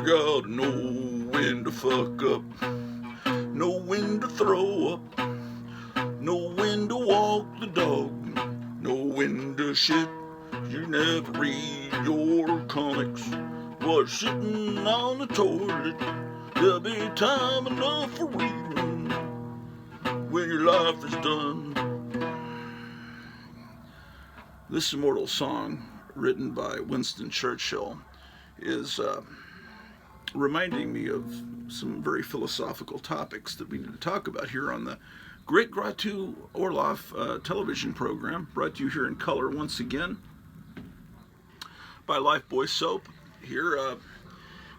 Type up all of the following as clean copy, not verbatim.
gotta know when to fuck up, know when to throw up, know when to walk the dog, know when to shit. You never read your comics while sitting on the toilet. There'll be time enough for reading when your life is done. This immortal song, written by Winston Churchill, is reminding me of some very philosophical topics that we need to talk about here on the Great Gratu Orloff television program, brought to you here in color once again by Lifebuoy Soap. Here,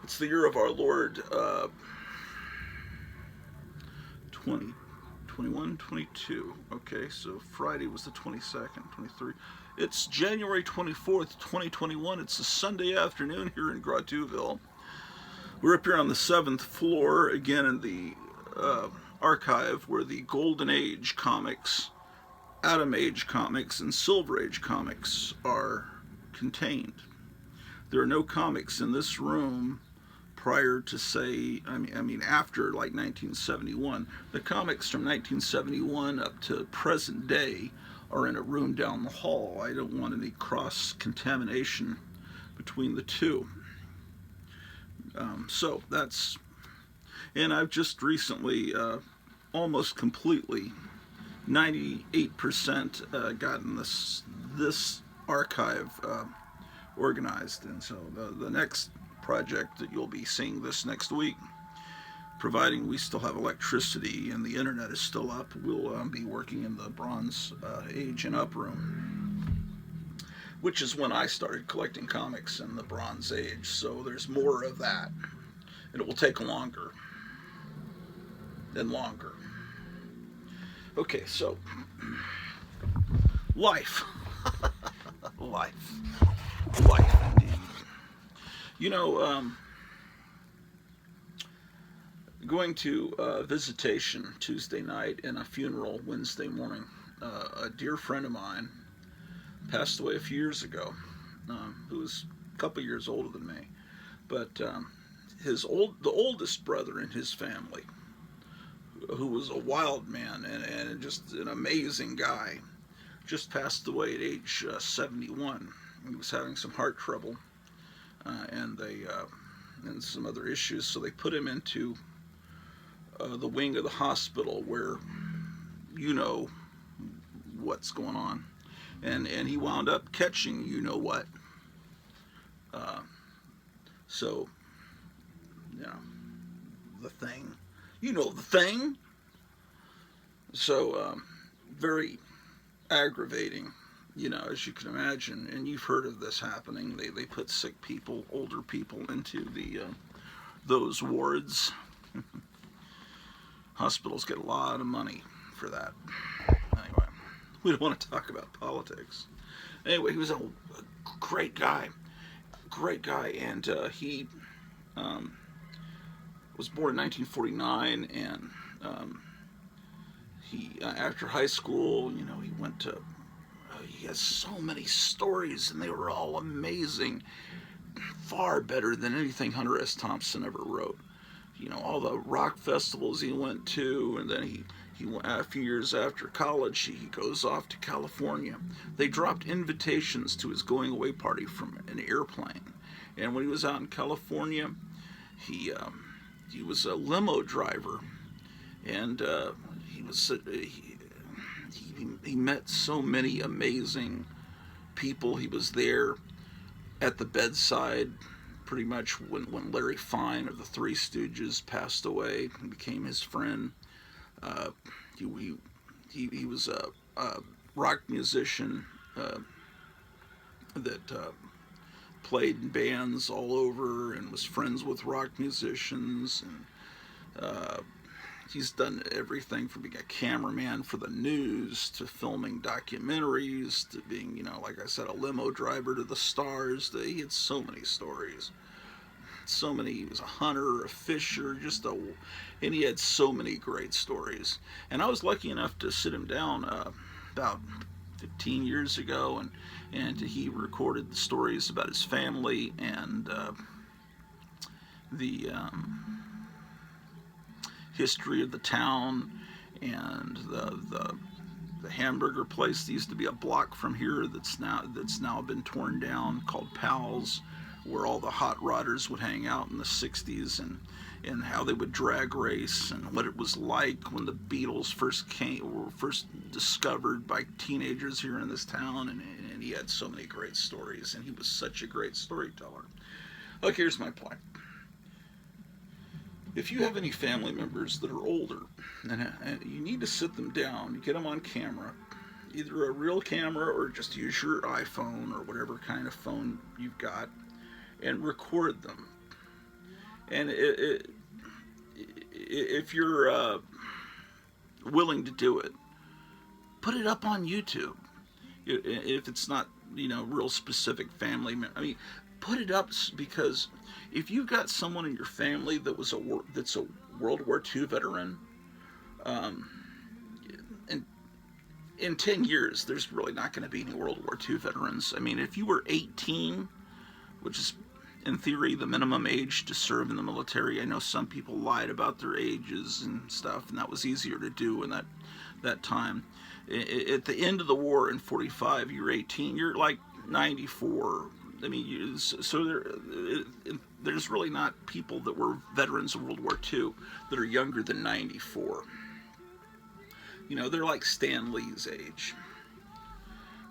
it's the year of our Lord 2021, 22. Okay, so Friday was the 22nd, 23. It's January 24th, 2021. It's a Sunday afternoon here in Gratuville. We're up here on the 7th floor, again in the archive where the Golden Age comics, Atom Age comics, and Silver Age comics are contained. There are no comics in this room prior to, say, I mean after like 1971. The comics from 1971 up to present day are in a room down the hall. I don't want any cross-contamination between the two. So that's, and I've just recently, almost completely, 98% gotten this archive organized. And so the next project that you'll be seeing this next week, providing we still have electricity and the internet is still up, we'll be working in the Bronze Age and Up room, which is when I started collecting comics in the Bronze Age. So there's more of that, and it will take longer and longer. Okay, so life. life indeed. You know, going to visitation Tuesday night and a funeral Wednesday morning. A dear friend of mine passed away a few years ago, who was a couple years older than me. But the oldest brother in his family, who was a wild man and just an amazing guy, just passed away at age 71. He was having some heart trouble and some other issues, so they put him into the wing of the hospital where you know what's going on, and he wound up catching you know what. So yeah, the thing, you know the thing. So very aggravating, you know, as you can imagine, and you've heard of this happening. They put sick people, older people, into those wards. Hospitals get a lot of money for that. Anyway, we don't want to talk about politics. Anyway, he was a great guy, and he was born in 1949, and he after high school, you know, he went to. He has so many stories, and they were all amazing, far better than anything Hunter S. Thompson ever wrote. You know, all the rock festivals he went to, and then he went, a few years after college, he goes off to California. They dropped invitations to his going away party from an airplane, and when he was out in California, he was a limo driver, and he met so many amazing people. He was there at the bedside pretty much when Larry Fine of the Three Stooges passed away and became his friend. He was a rock musician that played in bands all over and was friends with rock musicians, and he's done everything from being a cameraman for the news to filming documentaries to being, you know, like I said, a limo driver to the stars. He had so many stories. So many. He was a hunter, a fisher, and he had so many great stories. And I was lucky enough to sit him down about 15 years ago, and he recorded the stories about his family, and the history of the town, and the hamburger place that used to be a block from here that's now been torn down, called Pal's, where all the hot rodders would hang out in the 60s, and how they would drag race, and what it was like when the Beatles were first discovered by teenagers here in this town. And he had so many great stories, and he was such a great storyteller. Look, here's my point. If you have any family members that are older, and you need to sit them down, get them on camera, either a real camera or just use your iPhone or whatever kind of phone you've got, and record them. And if you're willing to do it, put it up on YouTube. If it's not, real specific family, put it up, because if you've got someone in your family that's a World War II veteran, and in 10 years, there's really not going to be any World War II veterans. If you were 18, which is in theory the minimum age to serve in the military, I know some people lied about their ages and stuff, and that was easier to do in that time. At the end of the war in 45, you're 18, you're like 94. So there's really not people that were veterans of World War II that are younger than 94. They're like Stan Lee's age.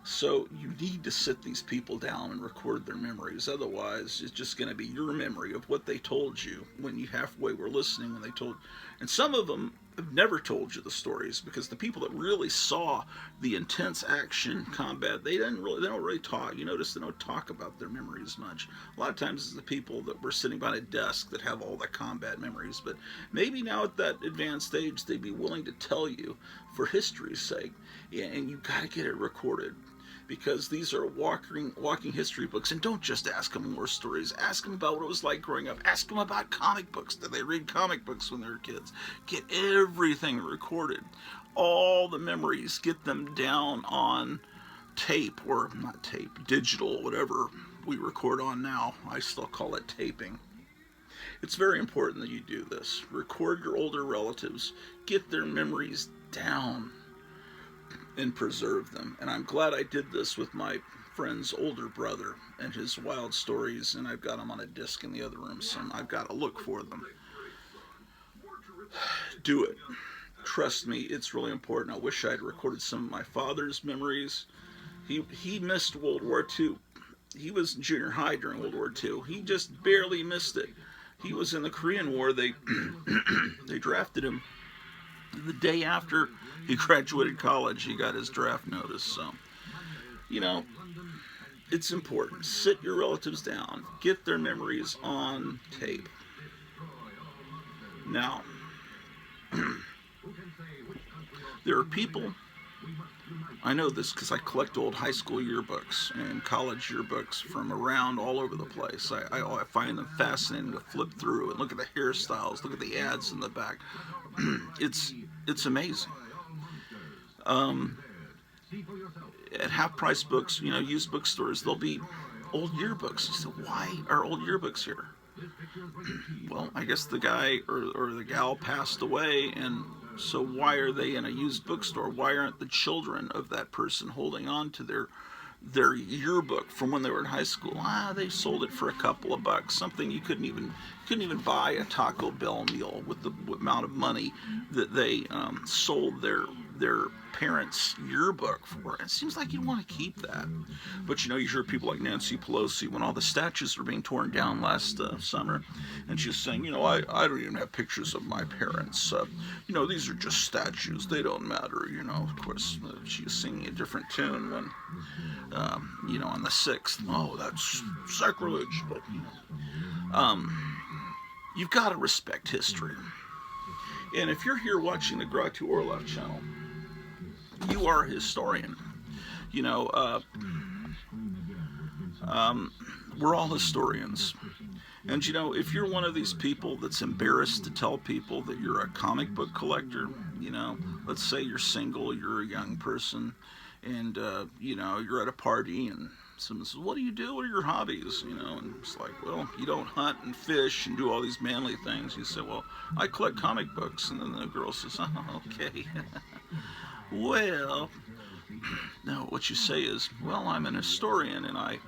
So you need to sit these people down and record their memories. Otherwise, it's just going to be your memory of what they told you when you halfway were listening when they told. And some of them have never told you the stories, because the people that really saw the intense action combat, they don't really talk. You notice they don't talk about their memories much. A lot of times it's the people that were sitting behind a desk that have all the combat memories. But maybe now at that advanced age, they'd be willing to tell you for history's sake. And you've got to get it recorded, because these are walking history books. And don't just ask them war stories. Ask them about what it was like growing up. Ask them about comic books. Did they read comic books when they were kids? Get everything recorded. All the memories, get them down on tape, or not tape, digital, whatever we record on now. I still call it taping. It's very important that you do this. Record your older relatives. Get their memories down and preserve them. And I'm glad I did this with my friend's older brother and his wild stories, and I've got them on a disc in the other room, so I've got to look for them. Do it. Trust me, it's really important. I wish I had recorded some of my father's memories. He missed World War II. He was in junior high during World War II. He just barely missed it. He was in the Korean War. They drafted him the day after he graduated college. He got his draft notice. So, it's important. Sit your relatives down. Get their memories on tape. Now, there are people, I know this because I collect old high school yearbooks and college yearbooks from around all over the place. I find them fascinating to flip through and look at the hairstyles, look at the ads in the back. It's amazing. At half-price books, used bookstores, there'll be old yearbooks. So why are old yearbooks here? Well, I guess the guy or the gal passed away, and so why are they in a used bookstore? Why aren't the children of that person holding on to their yearbook from when they were in high school? They sold it for a couple of bucks, something you couldn't even buy a Taco Bell meal with the amount of money that they sold their parents' yearbook for. It seems like you want to keep that. But you hear people like Nancy Pelosi, when all the statues were being torn down last summer, and she's saying, I don't even have pictures of my parents. These are just statues. They don't matter. Of course, she was singing a different tune when, on the 6th. Oh, that's sacrilege. But, you've got to respect history. And if you're here watching the Gratu Orlov channel, you are a historian. We're all historians. And if you're one of these people that's embarrassed to tell people that you're a comic book collector, let's say you're single, you're a young person, and you're at a party and someone says, "What do you do? What are your hobbies?" And it's like, well, you don't hunt and fish and do all these manly things. You say, "Well, I collect comic books," and then the girl says, "Oh, okay." Well, no, what you say is, "Well, I'm an historian and I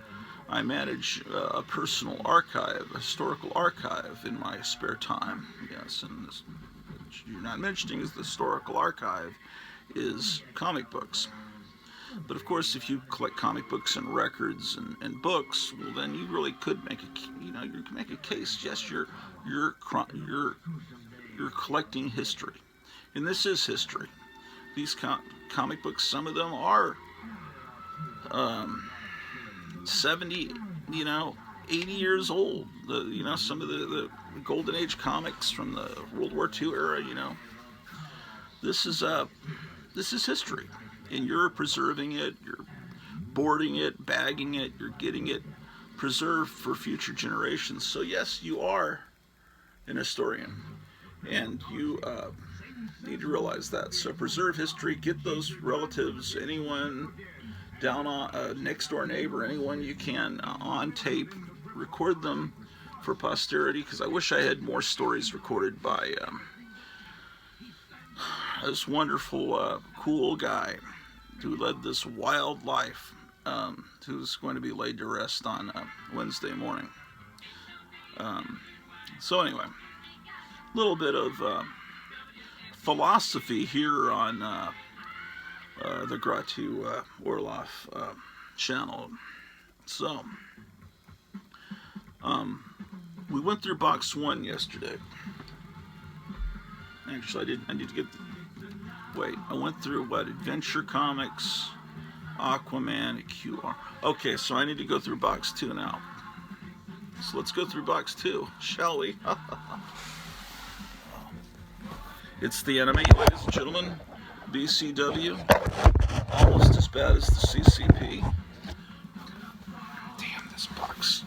manage a personal archive, a historical archive in my spare time." Yes, and this, what you're not mentioning is the historical archive is comic books. But of course, if you collect comic books and records and books, well, then you really could make you can make a case. Yes, you're collecting history, and this is history. These comic books, some of them are 70, 80 years old. Some of the Golden Age comics from the World War II era. This is history. And you're preserving it, you're boarding it, bagging it, you're getting it preserved for future generations. So yes, you are an historian, and you need to realize that. So preserve history, get those relatives, anyone down on next door neighbor, anyone you can on tape, record them for posterity, because I wish I had more stories recorded by this wonderful, cool guy who led this wild life, who's going to be laid to rest on Wednesday morning. So anyway, a little bit of philosophy here on the Gratu Orloff channel. So, we went through box 1 yesterday. Actually, I need to get... Wait, I went through what? Adventure Comics, Aquaman, QR. Okay, so I need to go through box 2 now. So let's go through box 2, shall we? It's the enemy, ladies and gentlemen. BCW. Almost as bad as the CCP. Damn, this box.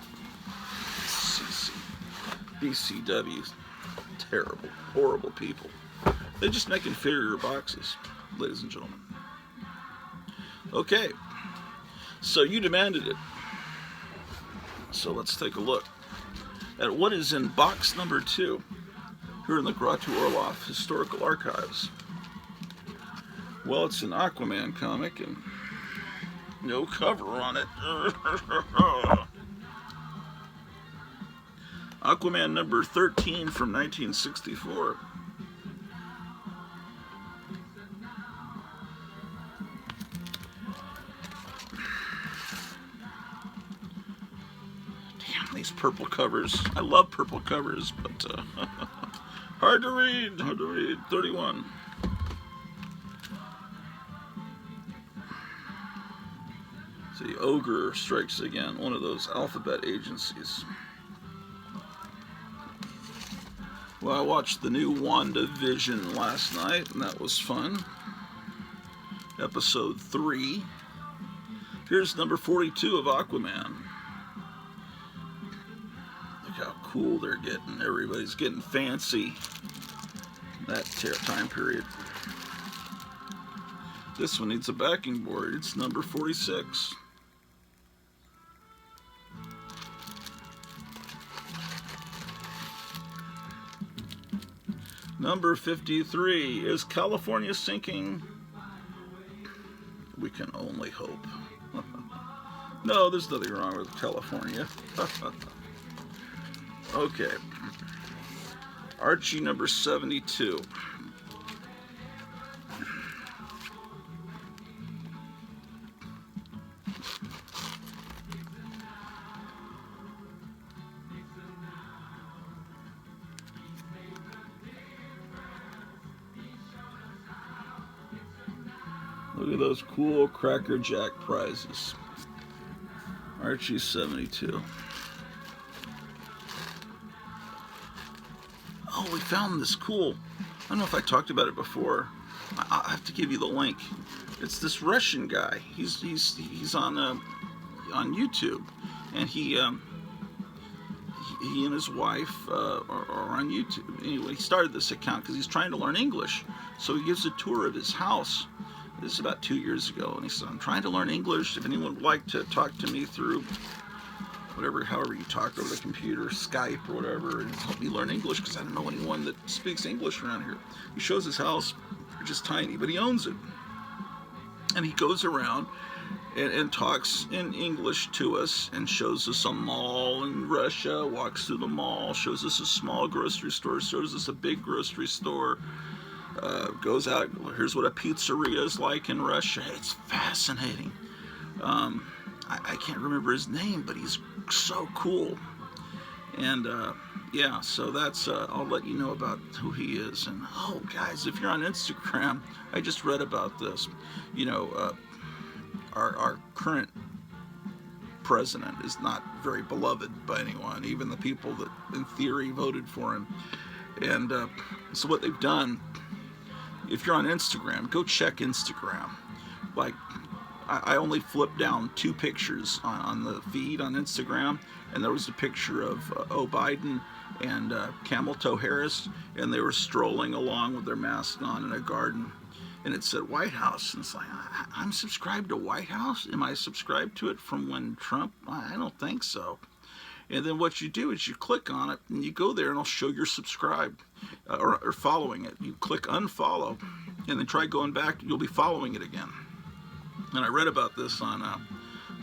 BCW. Terrible, horrible people. They just make inferior boxes, ladies and gentlemen. Okay, so you demanded it. So let's take a look at what is in box number 2 here in the Gratu Orloff Historical Archives. Well, it's an Aquaman comic and no cover on it. Aquaman number 13 from 1964. Damn, these purple covers. I love purple covers, but hard to read. 31. See, Ogre strikes again, one of those alphabet agencies. Well, I watched the new WandaVision last night, and that was fun. Episode 3. Here's number 42 of Aquaman. Look how cool they're getting. Everybody's getting fancy. That time period. This one needs a backing board. It's number 46. Number 53, is California sinking? We can only hope. No, there's nothing wrong with California. Okay. Archie number 72. Look at those cool Cracker Jack prizes. Archie 72. Oh, we found this cool. I don't know if I talked about it before. I have to give you the link. It's this Russian guy. He's on YouTube, and he and his wife are on YouTube. Anyway, he started this account because he's trying to learn English. So he gives a tour of his house. This is about 2 years ago, and he said, I'm trying to learn English. If anyone would like to talk to me through however you talk over the computer, Skype or whatever, and help me learn English, because I don't know anyone that speaks English around here. He shows his house, just tiny, but he owns it. And he goes around and talks in English to us and shows us a mall in Russia, walks through the mall, shows us a small grocery store, shows us a big grocery store, goes out, here's what a pizzeria is like in Russia. It's fascinating. I can't remember his name, but he's so cool. And yeah, so that's I'll let you know about who he is. And oh, guys, if you're on Instagram, I just read about this. You know, our current president is not very beloved by anyone, even the people that in theory voted for him. And so what they've done, if you're on Instagram, go check Instagram. Like, I only flipped down 2 pictures on the feed on Instagram, and there was a picture of Biden and Camel Toe Harris, and they were strolling along with their masks on in a garden, and it said White House, and it's like, I'm subscribed to White House? Am I subscribed to it from when Trump? I don't think so. And then what you do is you click on it, and you go there, and it'll show you're subscribed or following it. You click unfollow, and then try going back, you'll be following it again. And I read about this on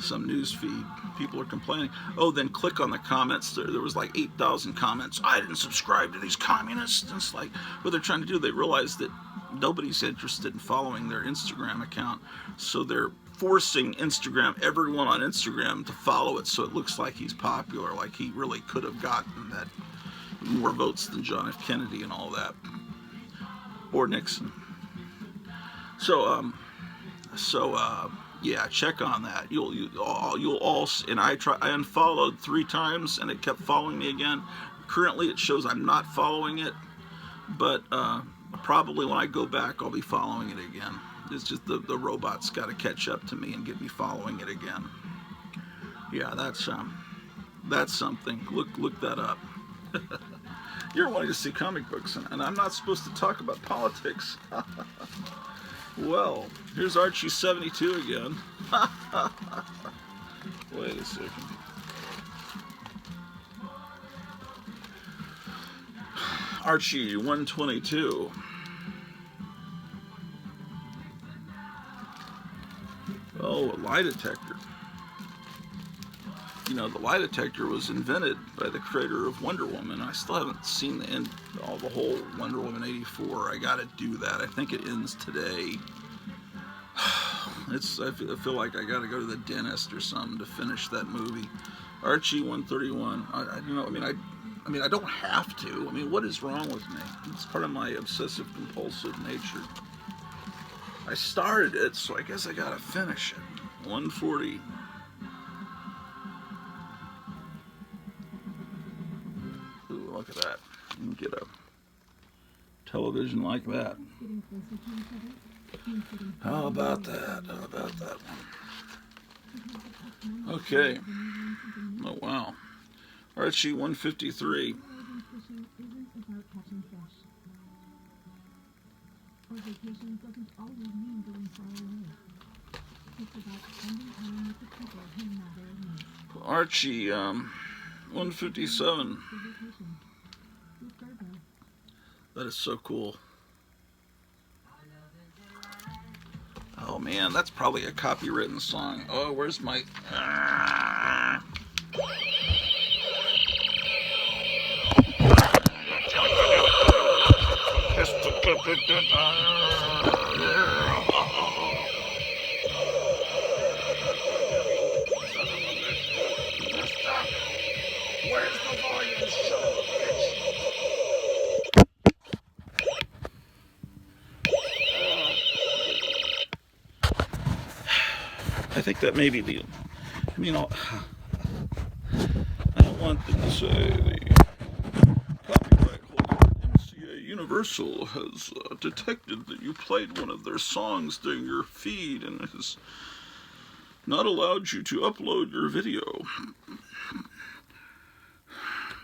some news feed. People are complaining. Oh, then click on the comments. There was like 8,000 comments. I didn't subscribe to these communists. And it's like, what they're trying to do, they realize that nobody's interested in following their Instagram account. So they're forcing everyone on Instagram to follow it, so it looks like he's popular, like he really could have gotten that more votes than John F. Kennedy and all that, or Nixon. So yeah, check on that. You'll all, and I unfollowed 3 times, and it kept following me again. Currently, it shows I'm not following it, but probably when I go back, I'll be following it again. It's just the robot's got to catch up to me and get me following it again. Yeah, that's something. Look that up. You're wanting to see comic books, and I'm not supposed to talk about politics. Well, here's Archie 72 again. Wait a second. Archie 122. Oh, a lie detector. You know, the lie detector was invented by the creator of Wonder Woman. I still haven't seen the whole Wonder Woman 84. I gotta do that. I think it ends today. I feel like I gotta go to the dentist or something to finish that movie. Archie 131. I mean, I don't have to. I mean, what is wrong with me? It's part of my obsessive compulsive nature. I started it, so I guess I gotta finish it. 140. Ooh, look at that. You can get a television like that. How about that? How about that one? Okay. Oh, wow. Archie 153. Archie 157. That is so cool. Oh man, that's probably a copywritten song. Oh, where's my... Where's the volume? I think that may be the... I mean, I don't want them to say the copyright holder MCA Universal has detected that you played one of their songs during your feed and has not allowed you to upload your video.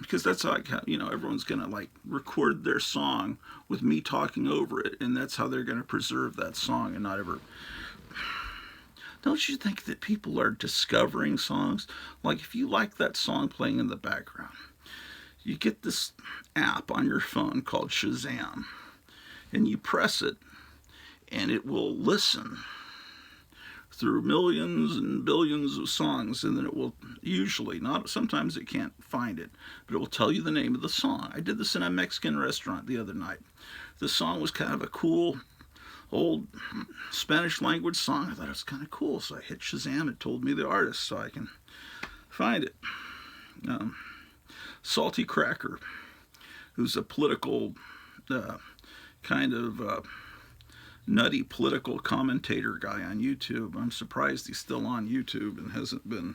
because that's how everyone's gonna like record their song with me talking over it, and that's how they're gonna preserve that song and not ever. Don't you think that people are discovering songs? Like if you like that song playing in the background, you get this app on your phone called Shazam, and you press it, and it will listen through millions and billions of songs, and then it will usually, not sometimes it can't find it, but it will tell you the name of the song. I did this in a Mexican restaurant the other night. The song was kind of a cool old Spanish language song. I thought it was kind of cool, so I hit Shazam. It told me the artist, so I can find it. Salty Cracker, who's a political kind of nutty political commentator guy on YouTube. I'm surprised he's still on YouTube and hasn't been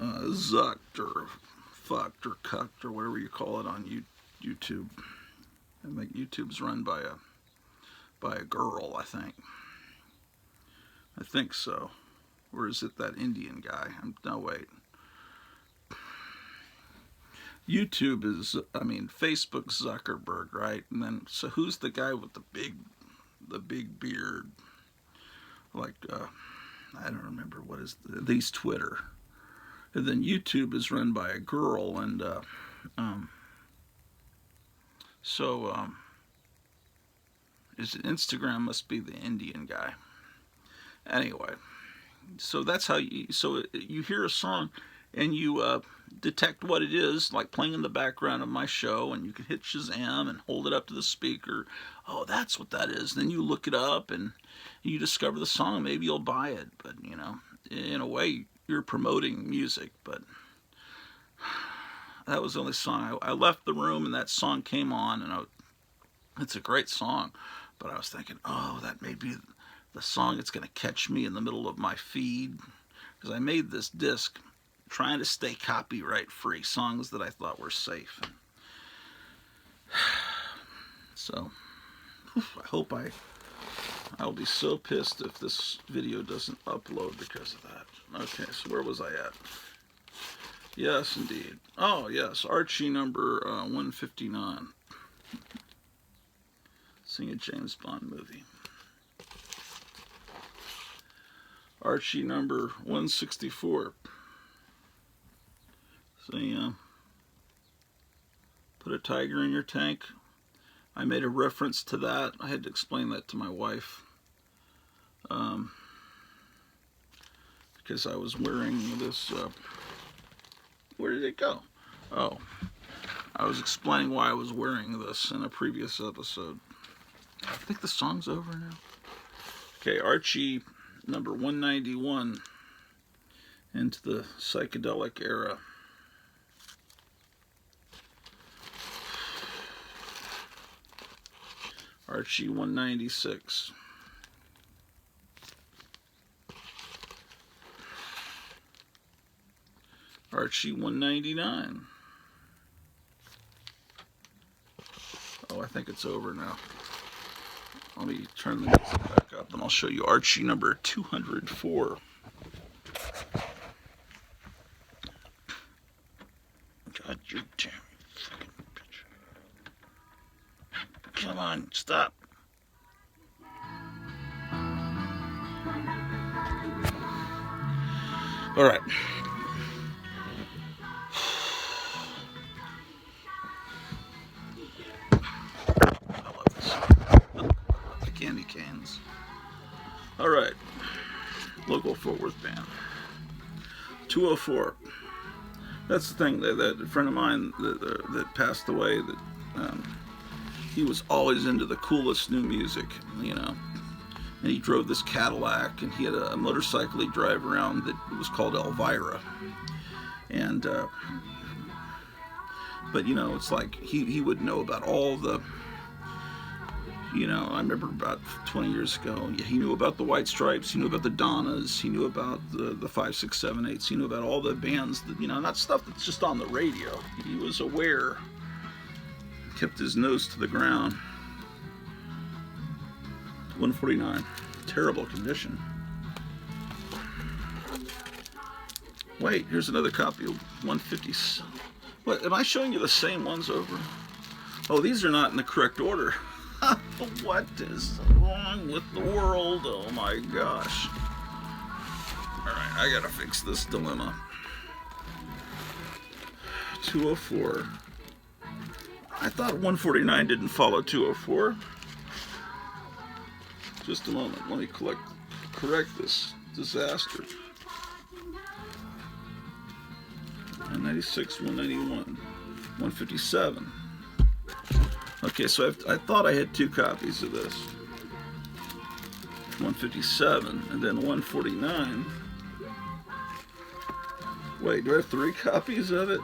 zucked or fucked or cucked or whatever you call it on YouTube. I think YouTube's run by a girl, I think so. Or is it that Indian guy? No, wait. YouTube is, Facebook Zuckerberg, right? And then, so who's the guy with the big beard? Like, I don't remember what is these Twitter. And then YouTube is run by a girl, and is it Instagram must be the Indian guy. Anyway, so that's how you hear a song and you detect what it is, like playing in the background of my show, and you can hit Shazam and hold it up to the speaker. Oh, that's what that is. Then you look it up and you discover the song. Maybe you'll buy it, but in a way you're promoting music. But that was the only song. I left the room and that song came on, and it's a great song. But I was thinking, oh, that may be the song that's going to catch me in the middle of my feed, because I made this disc trying to stay copyright free, songs that I thought were safe. So I hope I'll be so pissed if this video doesn't upload because of that. Okay, so where was I at? Yes, indeed. Oh, yes, Archie number 159. Sing a James Bond movie. Archie number 164. So, put a tiger in your tank. I made a reference to that. I had to explain that to my wife. Because I was wearing this, where did it go? Oh, I was explaining why I was wearing this in a previous episode. I think the song's over now. Okay, Archie number 191, into the psychedelic era. Archie 196. Archie 199. Oh, I think it's over now. Let me turn the music back up and I'll show you Archie number 204. God, you damn fucking bitch. Come on, stop. All right. Candy canes. All right, local Fort Worth band. 204. That's the thing that a friend of mine that passed away. That he was always into the coolest new music, and he drove this Cadillac, and he had a motorcycle he drove around that was called Elvira, and but it's like he would know about all the. I remember about 20 years ago, he knew about the White Stripes, he knew about the Donnas, he knew about the 5, 6, 7, 8s, he knew about all the bands that, not stuff that's just on the radio. He was aware, kept his nose to the ground. 149, terrible condition. Wait, here's another copy of 150. What, am I showing you the same ones over? Oh, these are not in the correct order. What is wrong with the world? Oh my gosh. Alright, I gotta fix this dilemma. 204. I thought 149 didn't follow 204. Just a moment. Let me correct this disaster. 196, 191, 157. Okay, so I thought I had 2 copies of this. 157 and then 149. Wait, do I have 3 copies of it?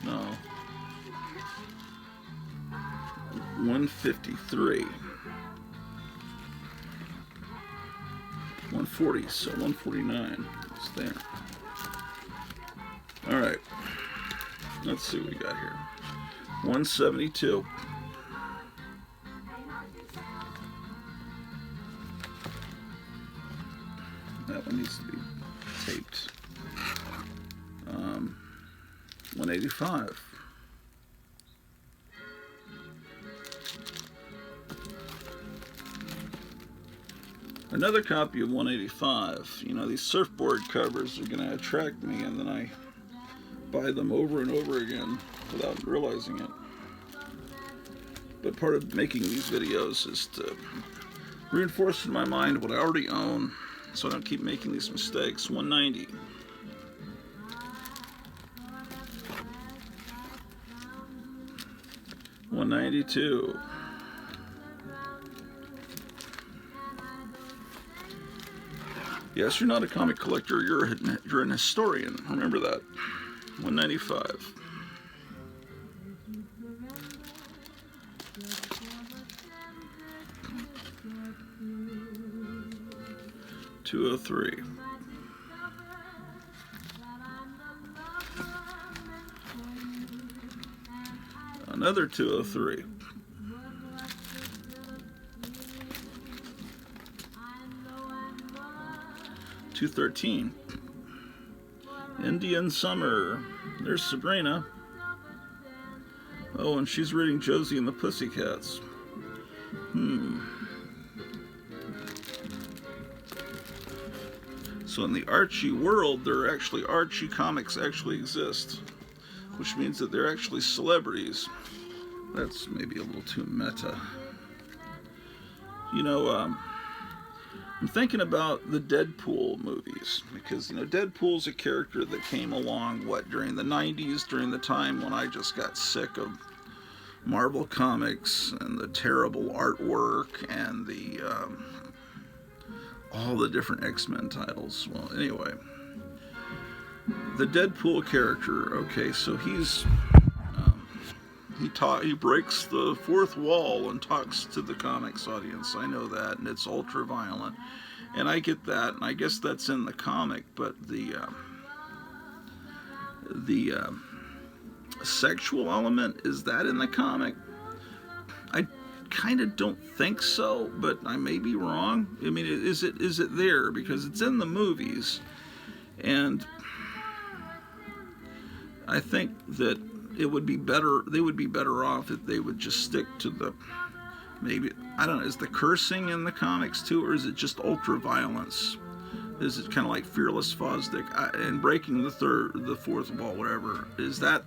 No. 153. 140, so 149 is there. Alright. Let's see what we got here. 172. That one needs to be taped. 185. Another copy of 185. You know, these surfboard covers are going to attract me, and then I buy them over and over again without realizing it. But part of making these videos is to reinforce in my mind what I already own, so I don't keep making these mistakes. 190. 192. Yes, you're not a comic collector, you're an historian. Remember that. 195. 203. Another 203. 213. Indian Summer. There's Sabrina. Oh, and she's reading Josie and the Pussycats. So in the Archie world, Archie comics actually exist, which means that they're actually celebrities. That's maybe a little too meta. You know, I'm thinking about the Deadpool movies, because, you know, Deadpool's a character that came along, during the 90s, during the time when I just got sick of Marvel Comics and the terrible artwork and the all the different X-Men titles. Well, anyway, the Deadpool character, okay, so he breaks the fourth wall and talks to the comics audience. I know that, and it's ultra violent, and I get that, and I guess that's in the comic. But the sexual element, is that in the comic? I kind of don't think so, but I may be wrong. I mean, is it there? Because it's in the movies, and I think that they would be better off if they would just stick to the, maybe, I don't know, is the cursing in the comics too, or is it just ultra violence? Is it kind of like Fearless Fosdick and breaking the fourth wall, whatever? Is that,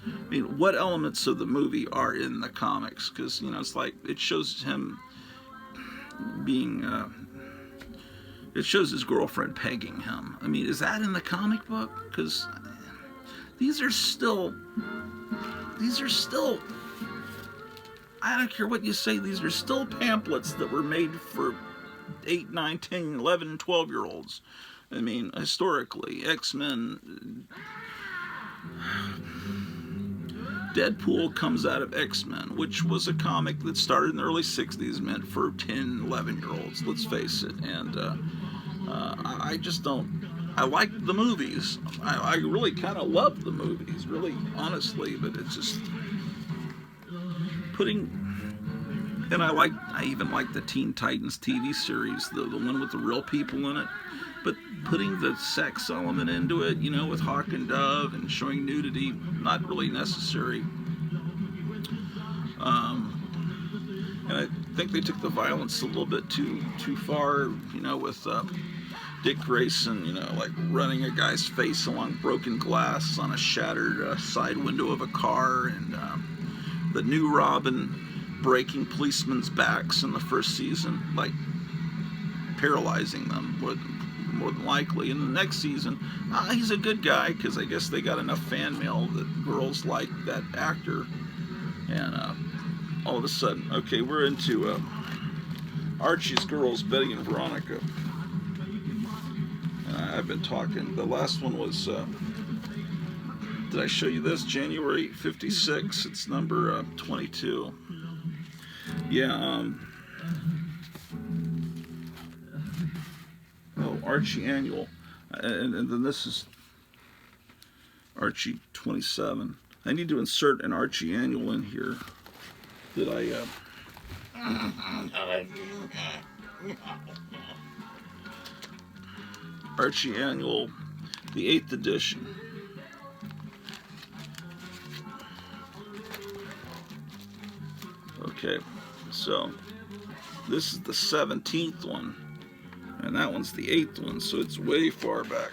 I mean, what elements of the movie are in the comics? Because, you know, it's like, it shows him being, it shows his girlfriend pegging him. I mean, is that in the comic book? Because these are still, I don't care what you say, these are still pamphlets that were made for 8, 9, 10, 11, 12-year-olds. I mean, historically, X-Men, Deadpool comes out of X-Men, which was a comic that started in the early 60s, meant for 10, 11-year-olds, let's face it. And I just don't, I like the movies. I really kind of love the movies, really, honestly, but it's just and I even like the Teen Titans TV series, the one with the real people in it. but putting the sex element into it, with Hawk and Dove and showing nudity, not really necessary. And I think they took the violence a little bit too far, with Dick Grayson, like running a guy's face along broken glass on a shattered side window of a car, and the new Robin breaking policemen's backs in the first season, like paralyzing them more than likely. In the next season, he's a good guy because I guess they got enough fan mail that girls like that actor, and all of a sudden, okay, we're into Archie's Girls, Betty and Veronica. I've been talking. The last one was, did I show you this? January 56. It's number 22. Yeah, Archie Annual. And then this is Archie 27. I need to insert an Archie Annual in here. Did I, Archie Annual, the 8th edition. Okay, so this is the 17th one, and that one's the 8th one, so it's way far back.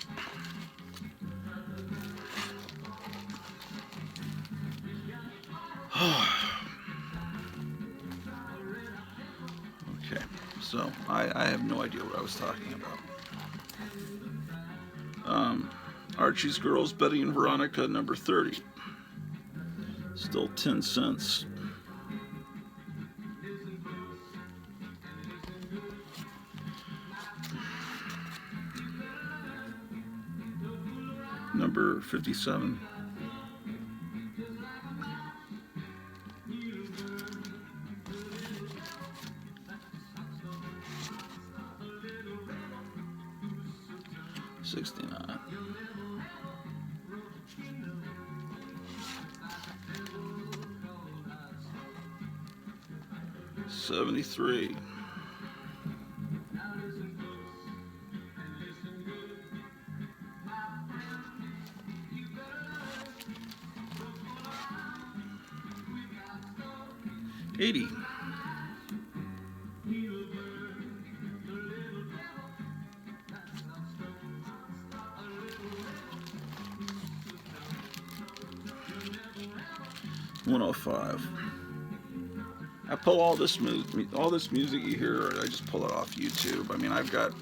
Okay, so I have no idea what I was talking about. Archie's Girls, Betty and Veronica, number 30. Still 10 cents. Number 57. $69. 73. 80. 105. I pull all this music you hear, I just pull it off YouTube. I mean, I've got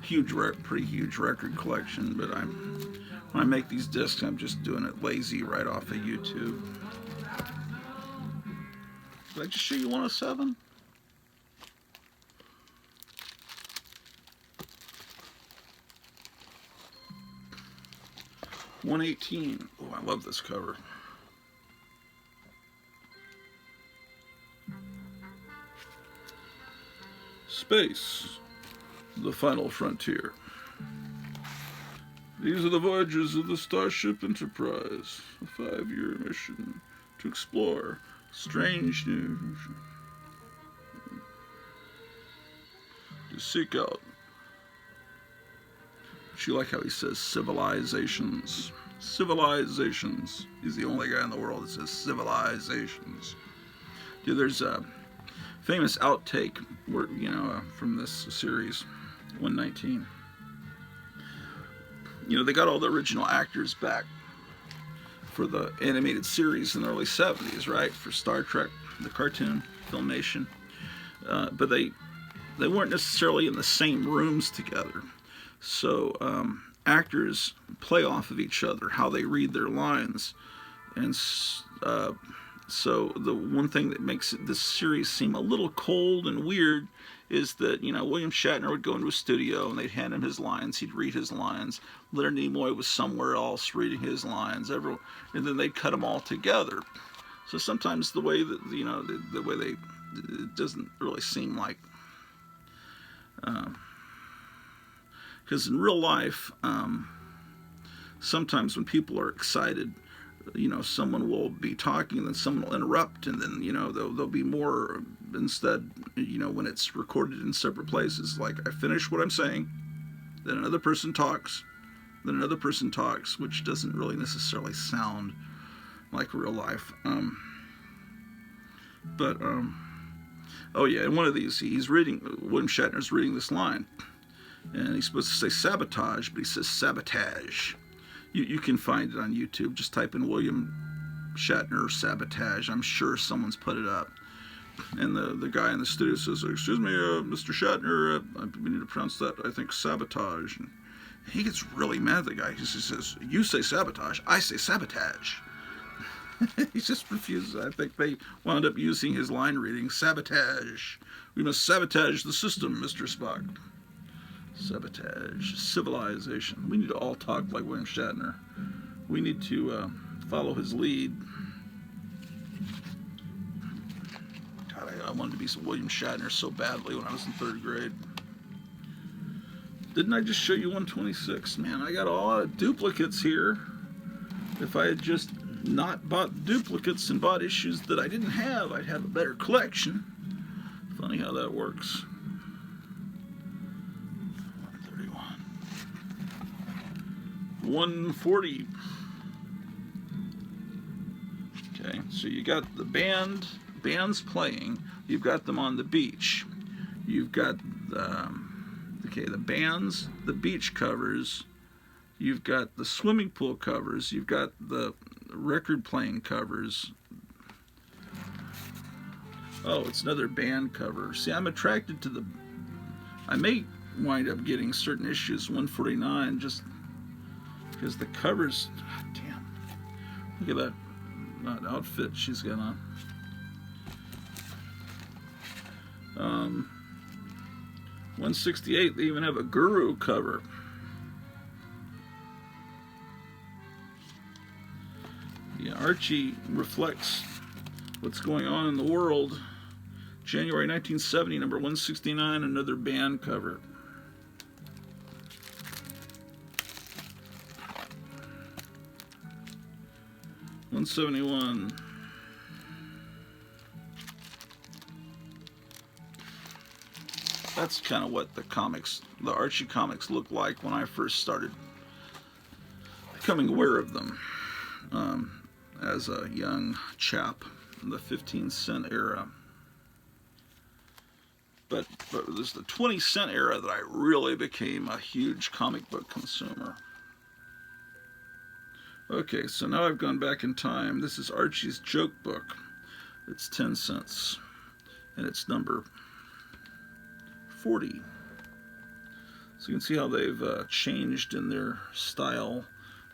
pretty huge record collection, but when I make these discs, I'm just doing it lazy right off of YouTube. Did I just show you 107? $118. Oh, I love this cover. Space, the final frontier. These are the voyages of the Starship Enterprise, a 5-year mission to explore strange new, to seek out. You like how he says civilizations. Civilizations. He's the only guy in the world that says civilizations. Dude, there's a famous outtake where, from this series, 119. They got all the original actors back for the animated series in the early 70s, right? For Star Trek, the cartoon, Filmation. But they weren't necessarily in the same rooms together. So actors play off of each other, how they read their lines. And so the one thing that makes this series seem a little cold and weird is that, William Shatner would go into a studio and they'd hand him his lines, he'd read his lines. Leonard Nimoy was somewhere else reading his lines, and then they'd cut them all together. So sometimes the way that, the way it doesn't really seem like, because in real life, sometimes when people are excited, someone will be talking and then someone will interrupt, and then, there'll be more instead, when it's recorded in separate places. Like, I finish what I'm saying, Then another person talks. Then another person talks, which doesn't really necessarily sound like real life. Oh yeah, in one of these, William Shatner's reading this line, and he's supposed to say sabotage, but he says sabotage. You can find it on YouTube. Just type in William Shatner sabotage. I'm sure someone's put it up. And the guy in the studio says, "Excuse me, Mr. Shatner, we need to pronounce that, I think, sabotage." And he gets really mad at the guy. He says, "You say sabotage, I say sabotage." He just refuses. I think they wound up using his line reading, sabotage. "We must sabotage the system, Mr. Spock." Sabotage. Civilization. We need to all talk like William Shatner. We need to follow his lead. God, I wanted to be William Shatner so badly when I was in 3rd grade. Didn't I just show you 126? Man, I got a lot of duplicates here. If I had just not bought duplicates and bought issues that I didn't have, I'd have a better collection. Funny how that works. 131. 140. Okay, so you got the bands playing. You've got them on the beach. You've got the bands, the beach covers. You've got the swimming pool covers. You've got the record playing covers. Oh, it's another band cover. See, I'm attracted to I may wind up getting certain issues 149 just because the covers. Oh, damn. Look at that outfit she's got on. 168, they even have a Guru cover. Yeah, Archie reflects what's going on in the world. January 1970, number 169, another band cover. $171. That's kind of what the Archie comics looked like when I first started becoming aware of them as a young chap in the 15-cent era. But it was the 20-cent era that I really became a huge comic book consumer. Okay, so now I've gone back in time. This is Archie's joke book. It's 10 cents, and it's number 40. So you can see how they've changed in their style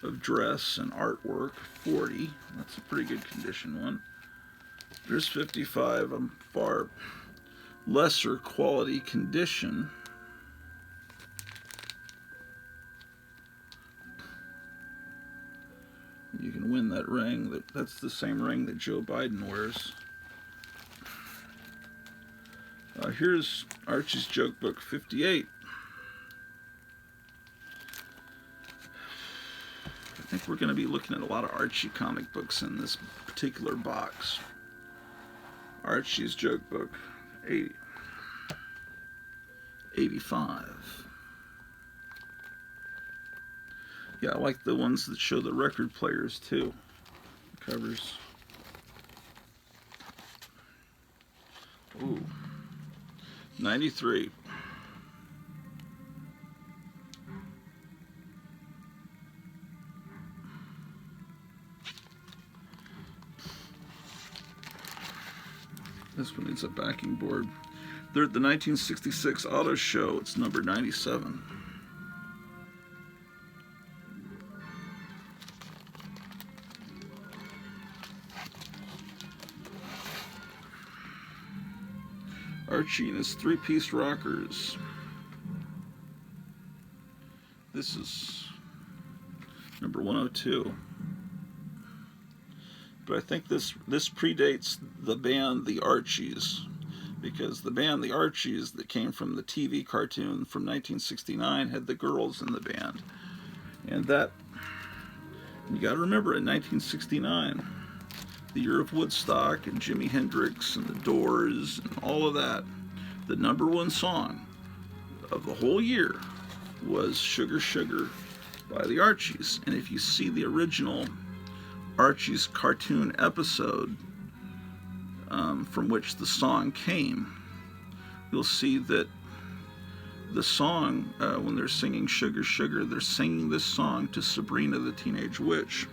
of dress and artwork. 40, that's a pretty good condition one. There's 55, a far lesser quality condition. You can win that ring. That's the same ring that Joe Biden wears. Here's Archie's joke book 58. I think we're going to be looking at a lot of Archie comic books in this particular box. Archie's joke book 80. 85. Yeah, I like the ones that show the record players too. The covers. Ooh. 93. This one needs a backing board. They're at the 1966 Auto Show. It's number 97. Archie and his three-piece rockers. This is number 102. But I think this predates the band The Archies, because the band The Archies that came from the TV cartoon from 1969 had the girls in the band. And that, you got to remember, in 1969, the year of Woodstock and Jimi Hendrix and the Doors and all of that, the number one song of the whole year was Sugar Sugar by the Archies. And if you see the original Archies cartoon episode from which the song came, you'll see that the song, when they're singing Sugar Sugar, they're singing this song to Sabrina the Teenage Witch.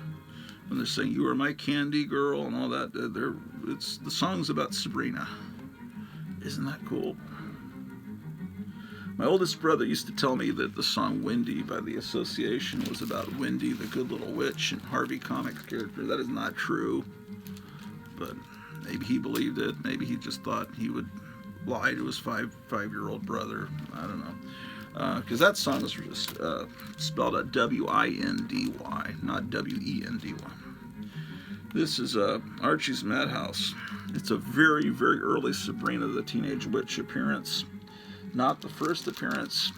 When they're saying, "You are my candy girl," and all that, the song's about Sabrina. Isn't that cool? My oldest brother used to tell me that the song Wendy by the Association was about Wendy, the good little witch, and Harvey Comics character. That is not true, but maybe he believed it. Maybe he just thought he would lie to his five-year-old brother. I don't know. Because that song is just spelled out W-I-N-D-Y, not W-E-N-D-Y. This is Archie's Madhouse. It's a very, very early Sabrina the Teenage Witch appearance. Not the first appearance.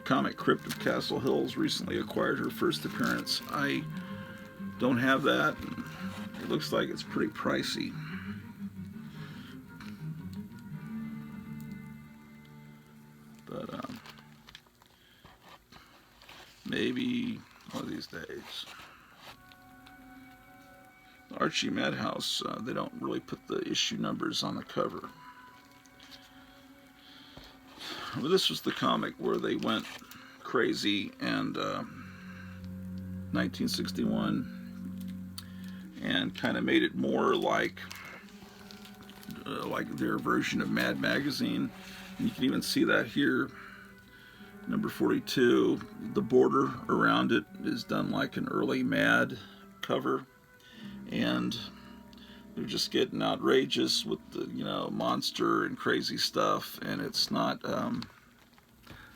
Comic Crypt of Castle Hills recently acquired her first appearance. I don't have that. It looks like it's pretty pricey. But maybe one of these days. The Archie Madhouse, they don't really put the issue numbers on the cover. Well, this was the comic where they went crazy and 1961 and kind of made it more like their version of Mad Magazine. And you can even see that here, number 42. The border around it is done like an early Mad cover, and they're just getting outrageous with the, monster and crazy stuff, and it's not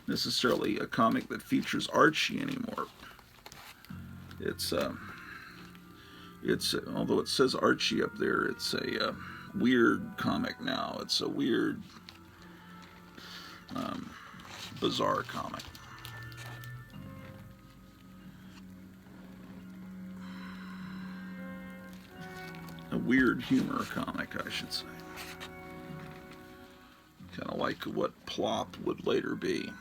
necessarily a comic that features Archie anymore. It's although it says Archie up there, it's a weird comic now. It's a weird, bizarre comic. A weird humor comic, I should say. Kind of like what Plop would later be.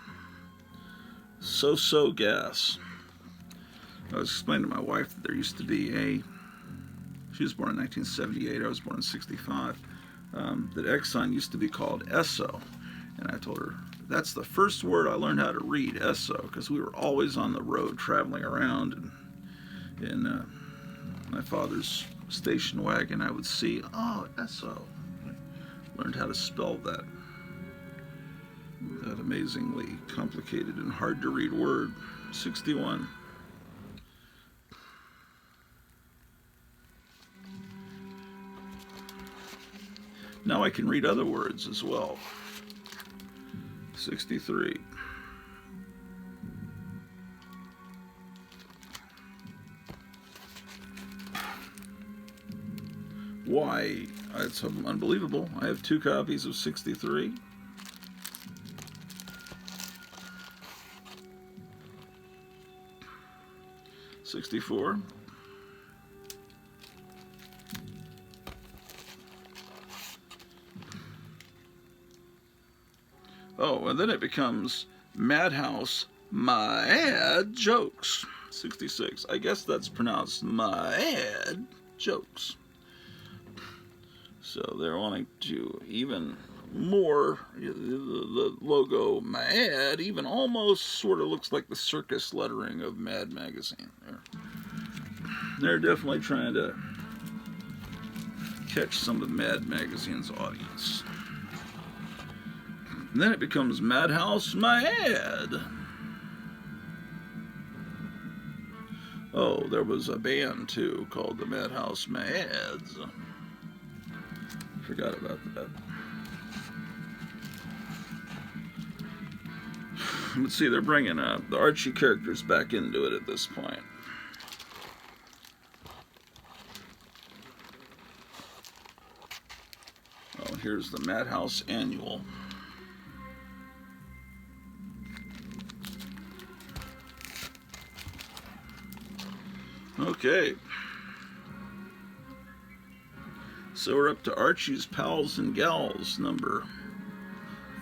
So Gas. I was explaining to my wife that there used to be she was born in 1978, I was born in 65, that Exxon used to be called Esso. And I told her, that's the first word I learned how to read, Esso, because we were always on the road traveling around, and in my father's station wagon I would see, oh, Esso. I learned how to spell that amazingly complicated and hard to read word. 61. Now I can read other words as well. 63. Why? It's unbelievable. I have 2 copies of 63. '64. Oh, and then it becomes Madhouse Mad Jokes. 66. I guess that's pronounced Mad Jokes. So they're wanting to even more, the logo Mad even almost sort of looks like the circus lettering of Mad Magazine. They're definitely trying to catch some of Mad Magazine's audience. And then it becomes Madhouse Mad. Oh, there was a band too called the Madhouse Mads. Forgot about that. Let's see, they're bringing the Archie characters back into it at this point. Oh, here's the Madhouse Annual. Okay. So we're up to Archie's Pals and Gals, number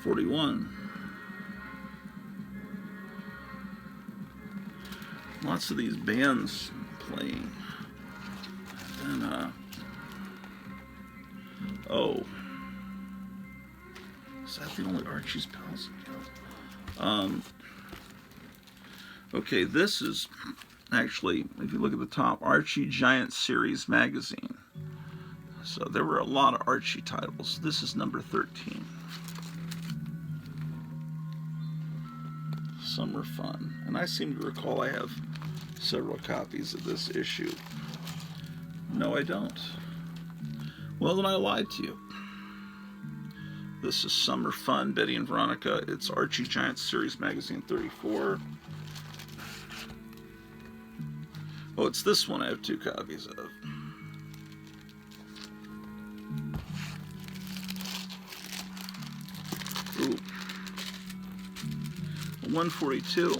41. lots of these bands playing. And, oh. Is that the only Archie's Pals? Okay, this is actually, if you look at the top, Archie Giant Series magazine. So there were a lot of Archie titles. This is number 13. Summer Fun. And I seem to recall I have several copies of this issue. No, I don't. Well, then I lied to you. This is Summer Fun, Betty and Veronica. It's Archie Giant Series magazine 34. Oh, it's this one I have 2 copies of. Ooh. 142.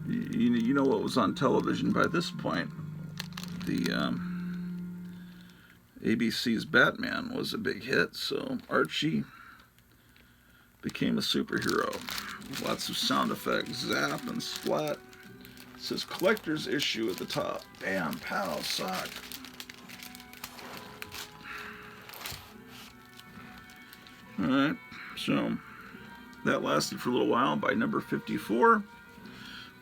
You know what was on television by this point. The ABC's Batman was a big hit, so Archie became a superhero. Lots of sound effects, zap and splat. It says collector's issue at the top. Bam, pow, sock. Alright, so that lasted for a little while. By number 54,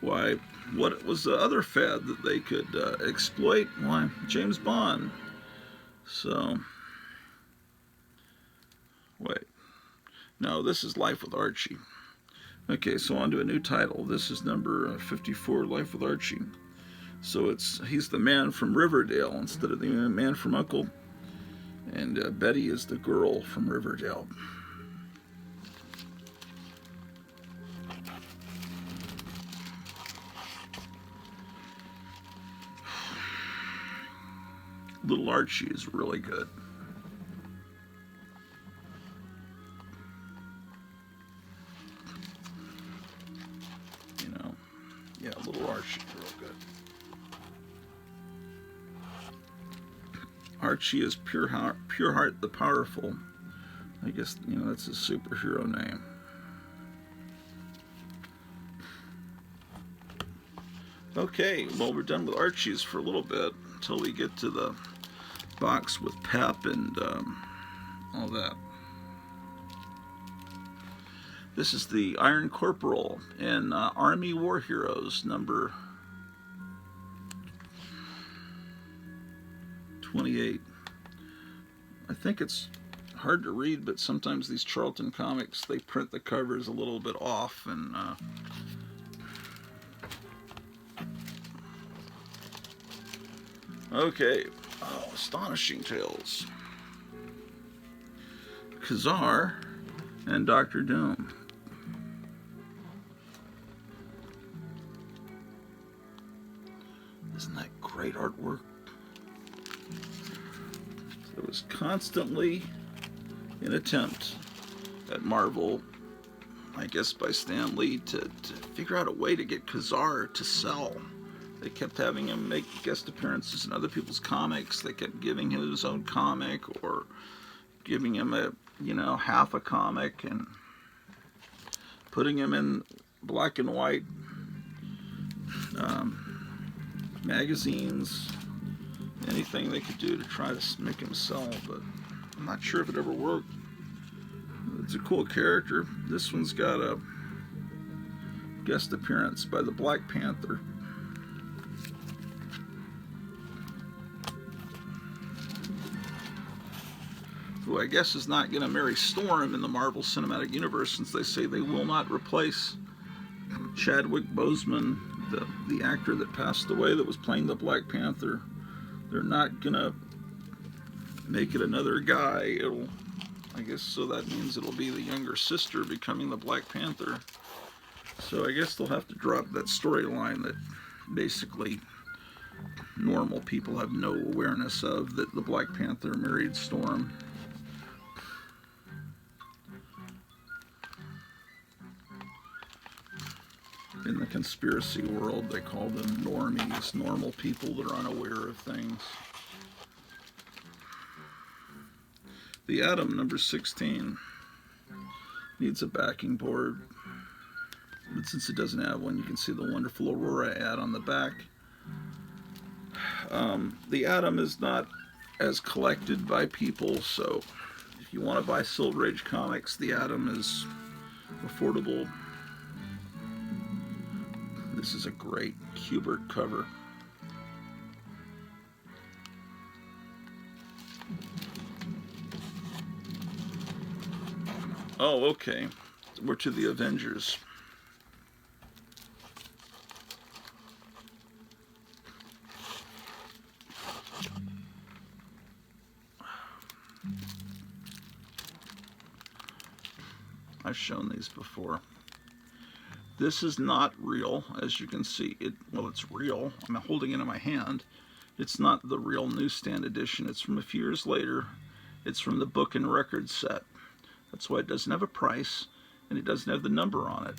why, what was the other fad that they could exploit? Why, James Bond. So, wait. No, this is Life with Archie. Okay, so on to a new title. This is number 54, Life with Archie. So he's the man from Riverdale instead of the man from U.N.C.L.E. And Betty is the girl from Riverdale. Little Archie is really good. You know, yeah, Little Archie is real good. Archie is Pure Heart the Powerful. I guess, you know, that's his superhero name. Okay, well, we're done with Archie's for a little bit until we get to the box with Pep and all that. This is the Iron Corporal in Army War Heroes, number 28. I think it's hard to read, but sometimes these Charlton comics, they print the covers a little bit off, and okay. Oh, Astonishing Tales. Kazar and Dr. Doom. Isn't that great artwork? There was constantly an attempt at Marvel, I guess by Stan Lee, to figure out a way to get Kazar to sell. They kept having him make guest appearances in other people's comics. They kept giving him his own comic or giving him half a comic and putting him in black and white magazines, anything they could do to try to make him sell, but I'm not sure if it ever worked. It's a cool character. This one's got a guest appearance by the Black Panther. Who I guess is not going to marry Storm in the Marvel Cinematic Universe, since they say they will not replace Chadwick Boseman, the actor that passed away that was playing the Black Panther. They're not going to make it another guy. I guess so that means it'll be the younger sister becoming the Black Panther. So I guess they'll have to drop that storyline that basically normal people have no awareness of, that the Black Panther married Storm. In the conspiracy world, they call them normies, normal people that are unaware of things. The Atom, number 16, needs a backing board. but since it doesn't have one, you can see the wonderful Aurora ad on the back. The Atom is not as collected by people, so if you want to buy Silver Age comics, the Atom is affordable. This is a great Kubert cover. Oh, okay. We're to the Avengers. I've shown these before. This is not real, as you can see. Well, it's real. I'm holding it in my hand. It's not the real newsstand edition. It's from a few years later. It's from the book and record set. That's why it doesn't have a price, and it doesn't have the number on it.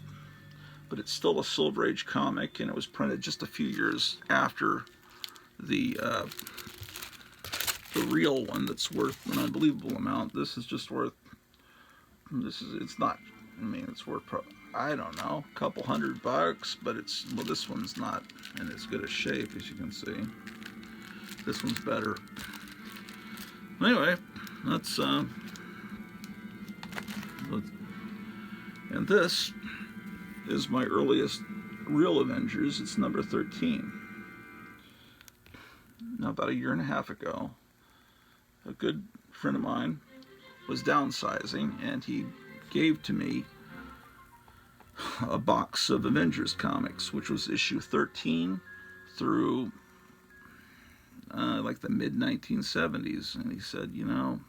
But it's still a Silver Age comic, and it was printed just a few years after the real one that's worth an unbelievable amount. This is just worth, it's not, I mean, it's worth, I don't know, a couple $100, but well, this one's not in as good a shape as you can see. This one's better. Anyway, that's, and this is my earliest real Avengers. It's number 13. Now, about a year and a half ago, a good friend of mine was downsizing, and he gave to me a box of Avengers comics, which was issue 13 through like the mid-1970s. And he said, you know,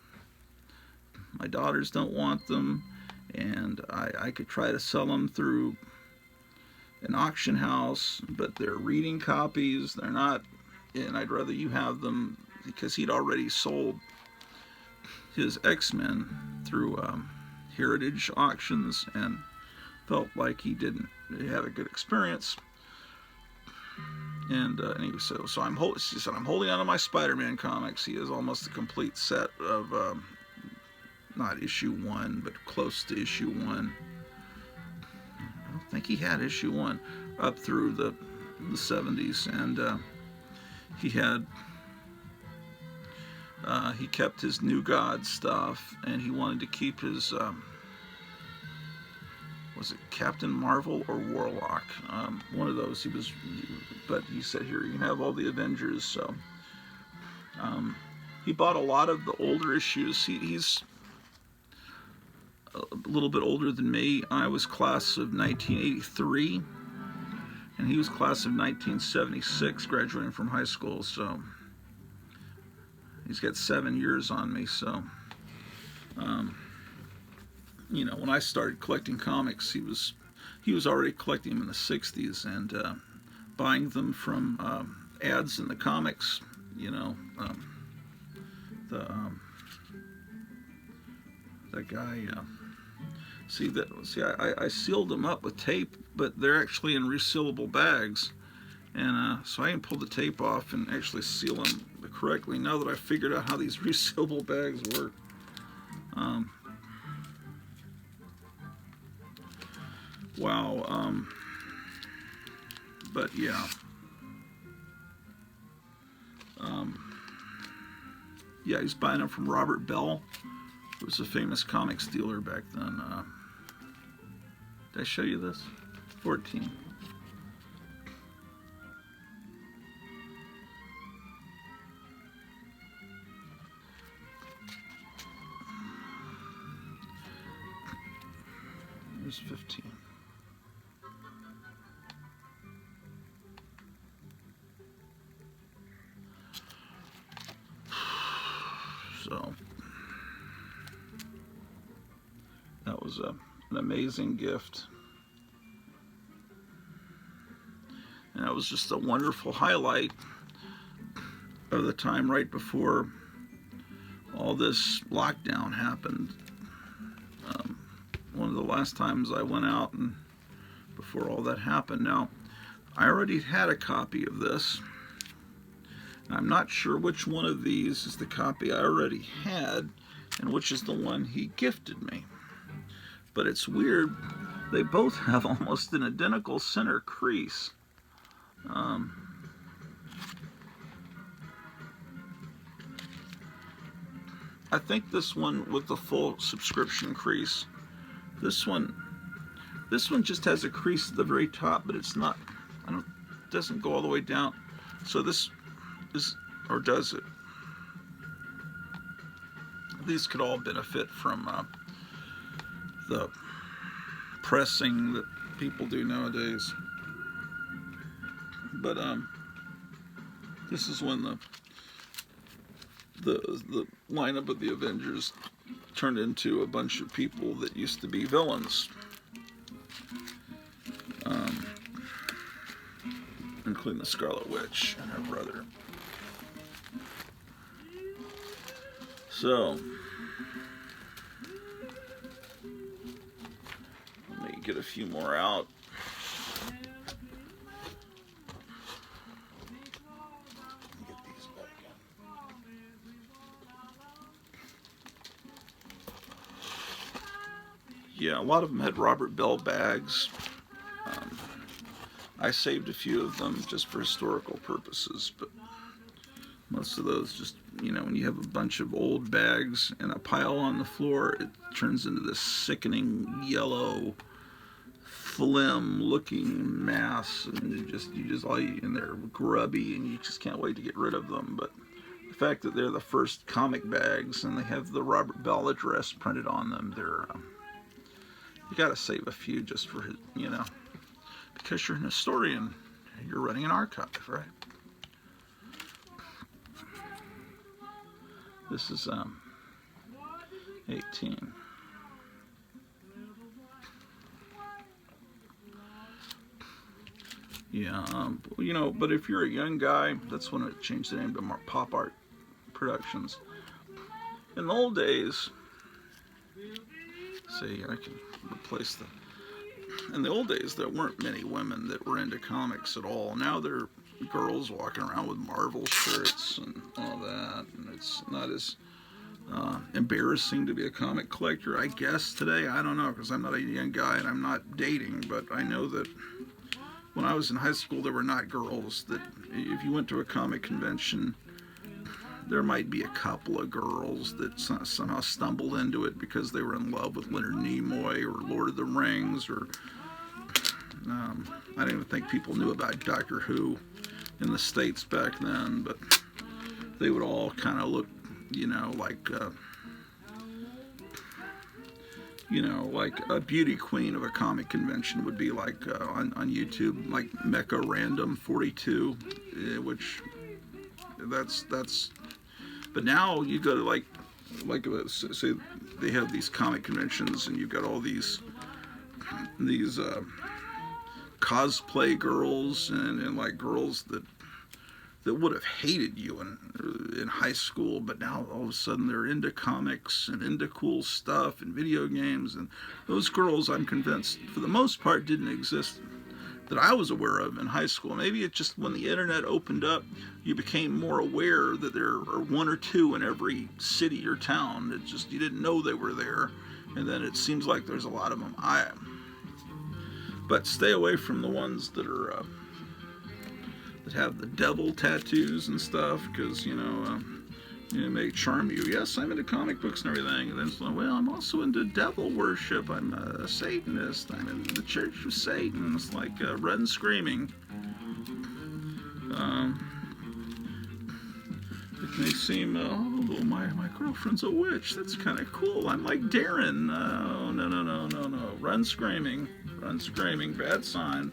my daughters don't want them, and I could try to sell them through an auction house, but they're reading copies. They're not, and I'd rather you have them, because he'd already sold his X-Men through Heritage auctions and felt like he didn't have a good experience. And he said, so he said, I'm holding on to my Spider-Man comics. He has almost a complete set of not issue 1, but close to issue 1. I don't think he had issue 1 up through the 70s, and he kept his New God stuff, and he wanted to keep his was it Captain Marvel or Warlock? One of those. But he said, here, you can have all the Avengers. So he bought a lot of the older issues. He's a little bit older than me. I was class of 1983, and he was class of 1976, graduating from high school. So he's got 7 years on me. So you know, when I started collecting comics, he was already collecting them in the 60s and buying them from ads in the comics. You know, that guy. I sealed them up with tape, but they're actually in resealable bags, and so I can pull the tape off and actually seal them correctly now that I figured out how these resealable bags work. Wow. But yeah. Yeah, he's buying them from Robert Bell, who was a famous comics dealer back then. Did I show you this? 14. Here's 15. So that was an amazing gift, and that was just a wonderful highlight of the time right before all this lockdown happened. One of the last times I went out and before all that happened. Now, I already had a copy of this. I'm not sure which one of these is the copy I already had and which is the one he gifted me. But it's weird They both have almost an identical center crease. Um, I think this one with the full subscription crease. This one just has a crease at the very top, but it's not. Doesn't go all the way down. So this is, or does it? These could all benefit from the pressing that people do nowadays. But this is when the lineup of the Avengers turned into a bunch of people that used to be villains, including the Scarlet Witch and her brother. So let me get a few more out. Yeah, a lot of them had Robert Bell bags. I saved a few of them just for historical purposes, but most of those just, when you have a bunch of old bags and a pile on the floor, it turns into this sickening yellow, phlegm-looking mass, and and they're grubby, and you just can't wait to get rid of them. But the fact that they're the first comic bags and they have the Robert Bell address printed on them, you got to save a few just for because you're an historian, you're running an archive, right? This is 18. Yeah, but if you're a young guy, that's when it changed the name to Pop Art Productions. In the old days, see, I can replace in the old days, there weren't many women that were into comics at all. Now there are girls walking around with Marvel shirts and all that, and it's not as embarrassing to be a comic collector, I guess, today. I don't know, because I'm not a young guy and I'm not dating, but I know that when I was in high school, there were not girls that, if you went to a comic convention, there might be a couple of girls that somehow stumbled into it because they were in love with Leonard Nimoy or Lord of the Rings, or I don't even think people knew about Doctor Who in the States back then, but they would all kind of look, like a beauty queen of a comic convention would be like on YouTube, like Mecha Random 42, which that's. But now you go to like say they have these comic conventions and you've got all these cosplay girls and like girls that would have hated you in high school, but now all of a sudden they're into comics and into cool stuff and video games, and those girls, I'm convinced, for the most part, didn't exist that I was aware of in high school. Maybe it's just when the internet opened up, you became more aware that there are one or two in every city or town. It just, you didn't know they were there, and then it seems like there's a lot of them. But stay away from the ones that are that have the devil tattoos and stuff, because it may charm you. Yes, I'm into comic books and everything, and then it's like, well, I'm also into devil worship. I'm a Satanist. I'm in the Church of Satan. It's like run screaming. It may seem, oh, my girlfriend's a witch. That's kind of cool. I'm like Darren. No. Run screaming. Run screaming. Bad sign.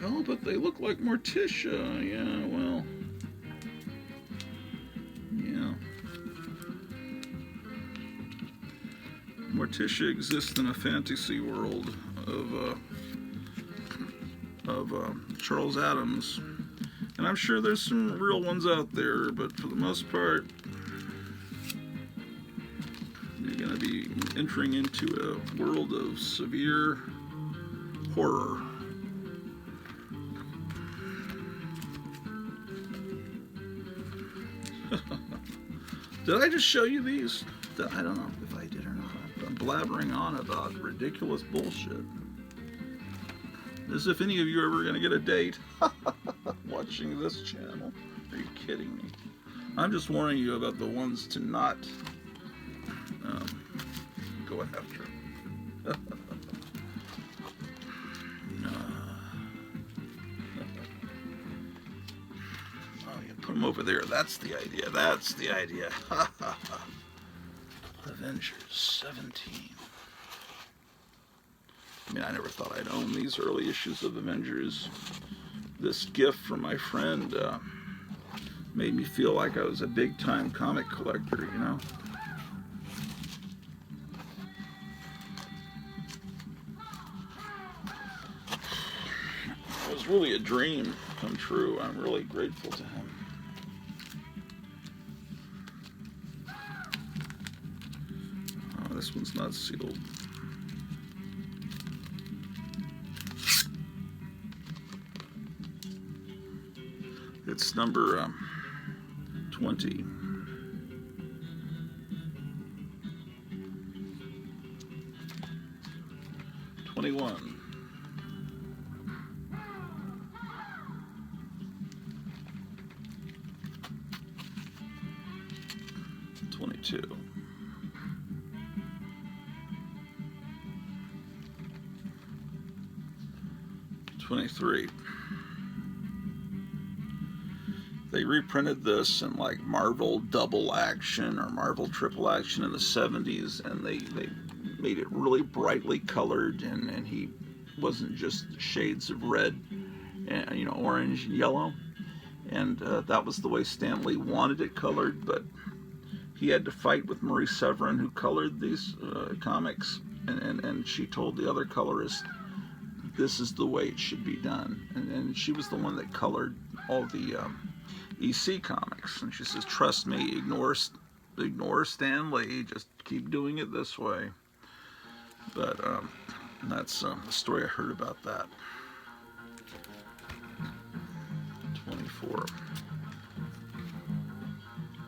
Oh, but they look like Morticia. Yeah, well. Yeah. Morticia exists in a fantasy world of Charles Addams. And I'm sure there's some real ones out there, but for the most part, you're going to be entering into a world of severe horror. Did I just show you these? I don't know if I did or not. I'm blabbering on about ridiculous bullshit. As if any of you are ever going to get a date watching this channel. Are you kidding me? I'm just warning you about the ones to not go after. Oh, you put them over there. That's the idea. That's the idea. Avengers 17. I mean, I never thought I'd own these early issues of Avengers. This gift from my friend made me feel like I was a big-time comic collector, you know? It was really a dream come true. I'm really grateful to him. Oh, this one's not sealed. It's number 20. '21. 22. 23. They reprinted this in like Marvel Double Action or Marvel Triple Action in the 70s, and they made it really brightly colored, and he wasn't just shades of red and, you know, orange and yellow, and that was the way Stan Lee wanted it colored, but he had to fight with Marie Severin, who colored these comics, and she told the other colorist this is the way it should be done, and she was the one that colored all the EC comics, and she says, trust me, ignore Stan Lee, just keep doing it this way. But that's the story I heard about that. 24.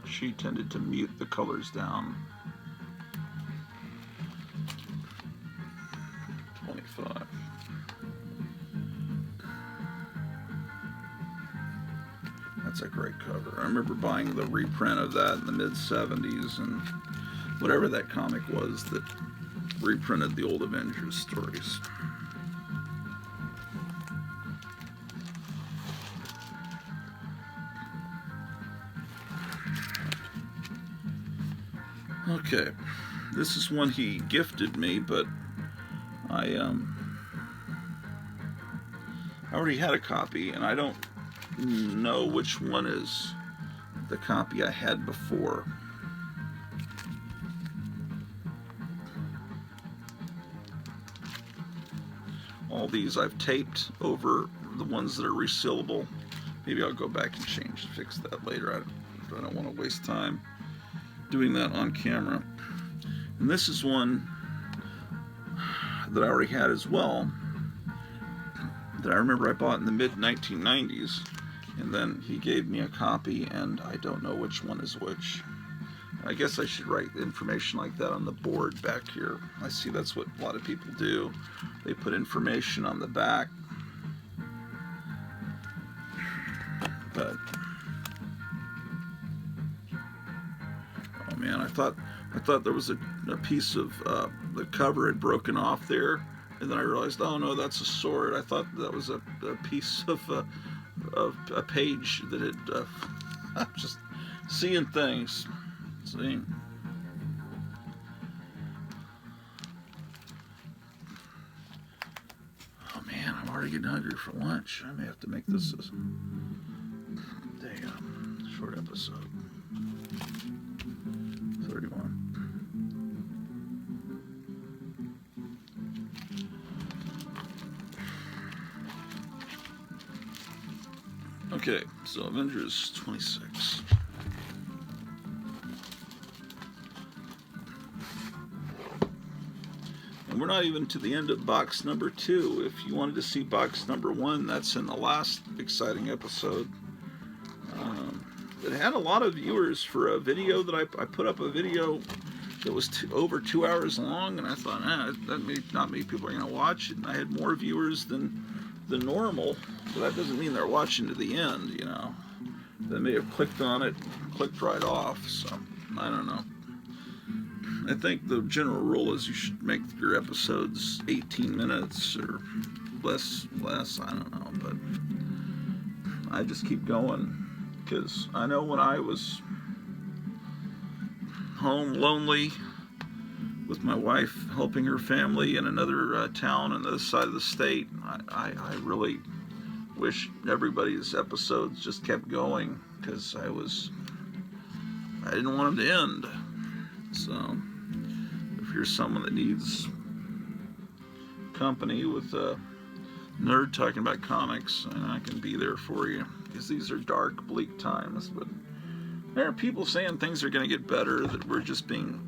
She tended to mute the colors down. 25. That's a great cover. I remember buying the reprint of that in the mid-70s, and whatever that comic was that reprinted the old Avengers stories. Okay, this is one he gifted me, but I already had a copy, and I don't know which one is the copy I had before. All these I've taped over the ones that are resealable. Maybe I'll go back and fix that later. I don't want to waste time doing that on camera. And this is one that I already had as well, that I remember I bought in the mid-1990s, and then he gave me a copy, and I don't know which one is which. I guess I should write information like that on the board back here. I see that's what a lot of people do. They put information on the back. But oh man, I thought there was a piece of the cover had broken off there, and then I realized, oh no, that's a sword. I thought that was a piece of a page that had I'm just seeing things. See. Oh man, I'm already getting hungry for lunch. I may have to make this a short episode. 31. Okay, so Avengers 26. And we're not even to the end of box number 2. If you wanted to see box number 1, that's in the last exciting episode. it had a lot of viewers for a video that I put up a video that was over 2 hours long, and I thought, not many people are going to watch it. And I had more viewers than normal, but that doesn't mean they're watching to the end, you know. They may have clicked on it, clicked right off, so I don't know. I think the general rule is you should make your episodes 18 minutes or less, I don't know, but I just keep going, because I know when I was home lonely with my wife helping her family in another town on the other side of the state, I really wish everybody's episodes just kept going, because I didn't want them to end. So if you're someone that needs company with a nerd talking about comics, I can be there for you, because these are dark, bleak times, but there are people saying things are going to get better, that we're just being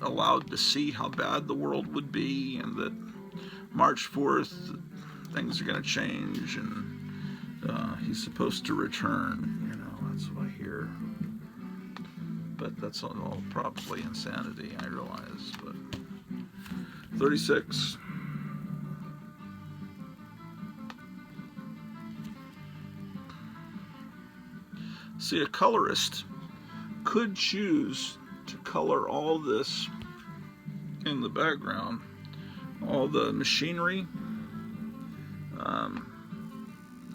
allowed to see how bad the world would be, and that March 4th things are going to change, and he's supposed to return. You know, that's what I hear. But that's all probably insanity, I realize. But 36. See, a colorist could choose to color all this in the background, all the machinery,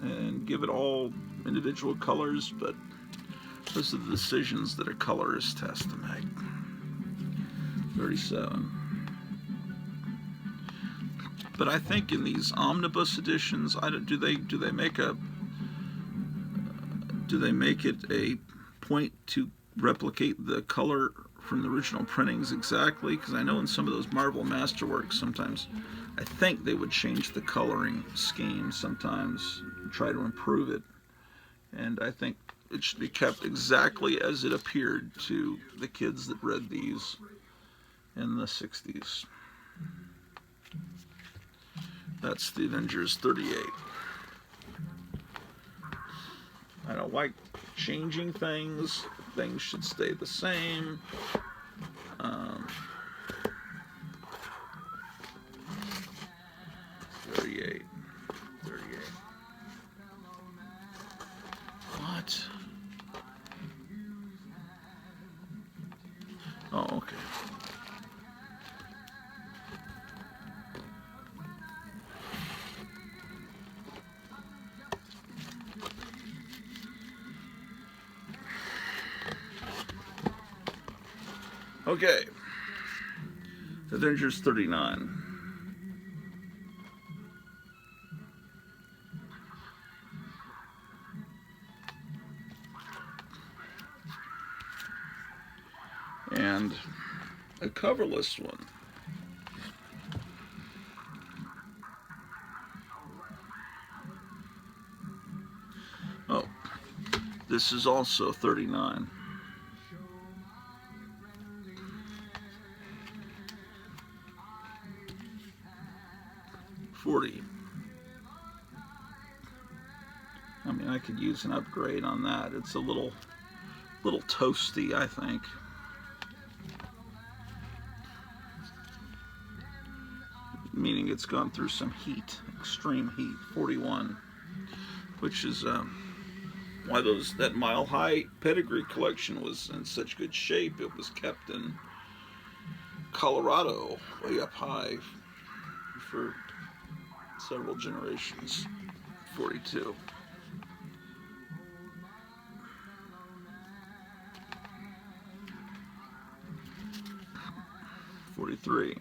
and give it all individual colors, but those are the decisions that a colorist has to make. 37. But I think in these omnibus editions, do they make it a point to replicate the color from the original printings exactly? Because I know in some of those Marvel Masterworks, sometimes I think they would change the coloring scheme sometimes, try to improve it, and I think it should be kept exactly as it appeared to the kids that read these in the 60s. That's the Avengers 38. I don't like changing things. Things should stay the same. 38. What? Oh, okay. Okay. Avengers 39. And a coverless one. Oh, this is also 39. 40. I mean, I could use an upgrade on that. It's a little toasty, I think. Meaning it's gone through some heat, extreme heat. 41, which is why that Mile High Pedigree collection was in such good shape. It was kept in Colorado, way up high, for several generations. 42. 43.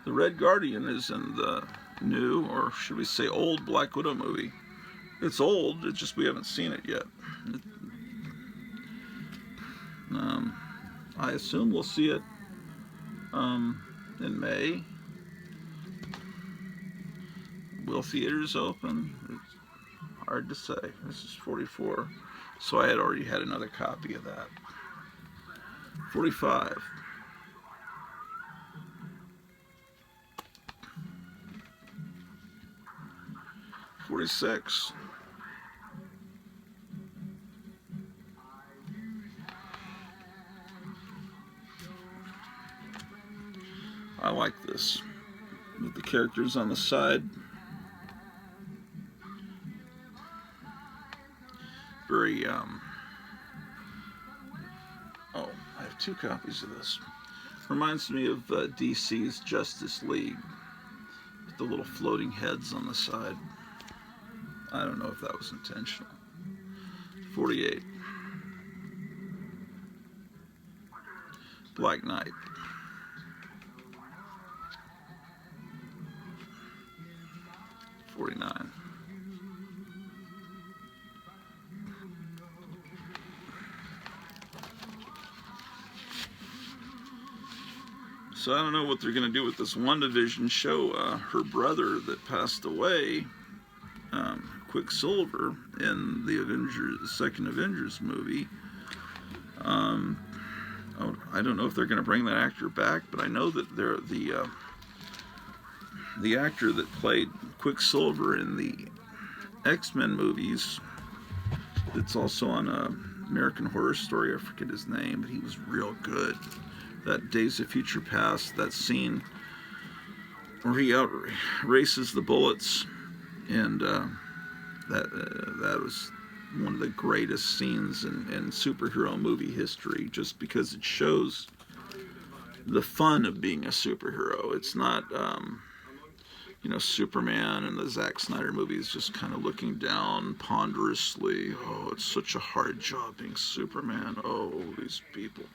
The Red Guardian is in the new, or should we say old, Black Widow movie. It's old, it's just we haven't seen it yet. I assume we'll see it in May. Will theaters open? It's hard to say. This is 44. So I had already had another copy of that. 45. 46. with the characters on the side. Very, oh, I have 2 copies of this. Reminds me of DC's Justice League, with the little floating heads on the side. I don't know if that was intentional. 48. Black Knight. 49. So I don't know what they're going to do with this WandaVision show. Her brother that passed away, Quicksilver, in the second Avengers movie. I don't know if they're going to bring that actor back, but I know that they're the actor that played Quicksilver in the X-Men movies. It's also on American Horror Story. I forget his name, but he was real good. That Days of Future Past, that scene where he out races the bullets, and that was one of the greatest scenes in superhero movie history, just because it shows the fun of being a superhero. It's not, Superman and the Zack Snyder movies just kind of looking down ponderously. Oh, it's such a hard job being Superman. Oh, these people.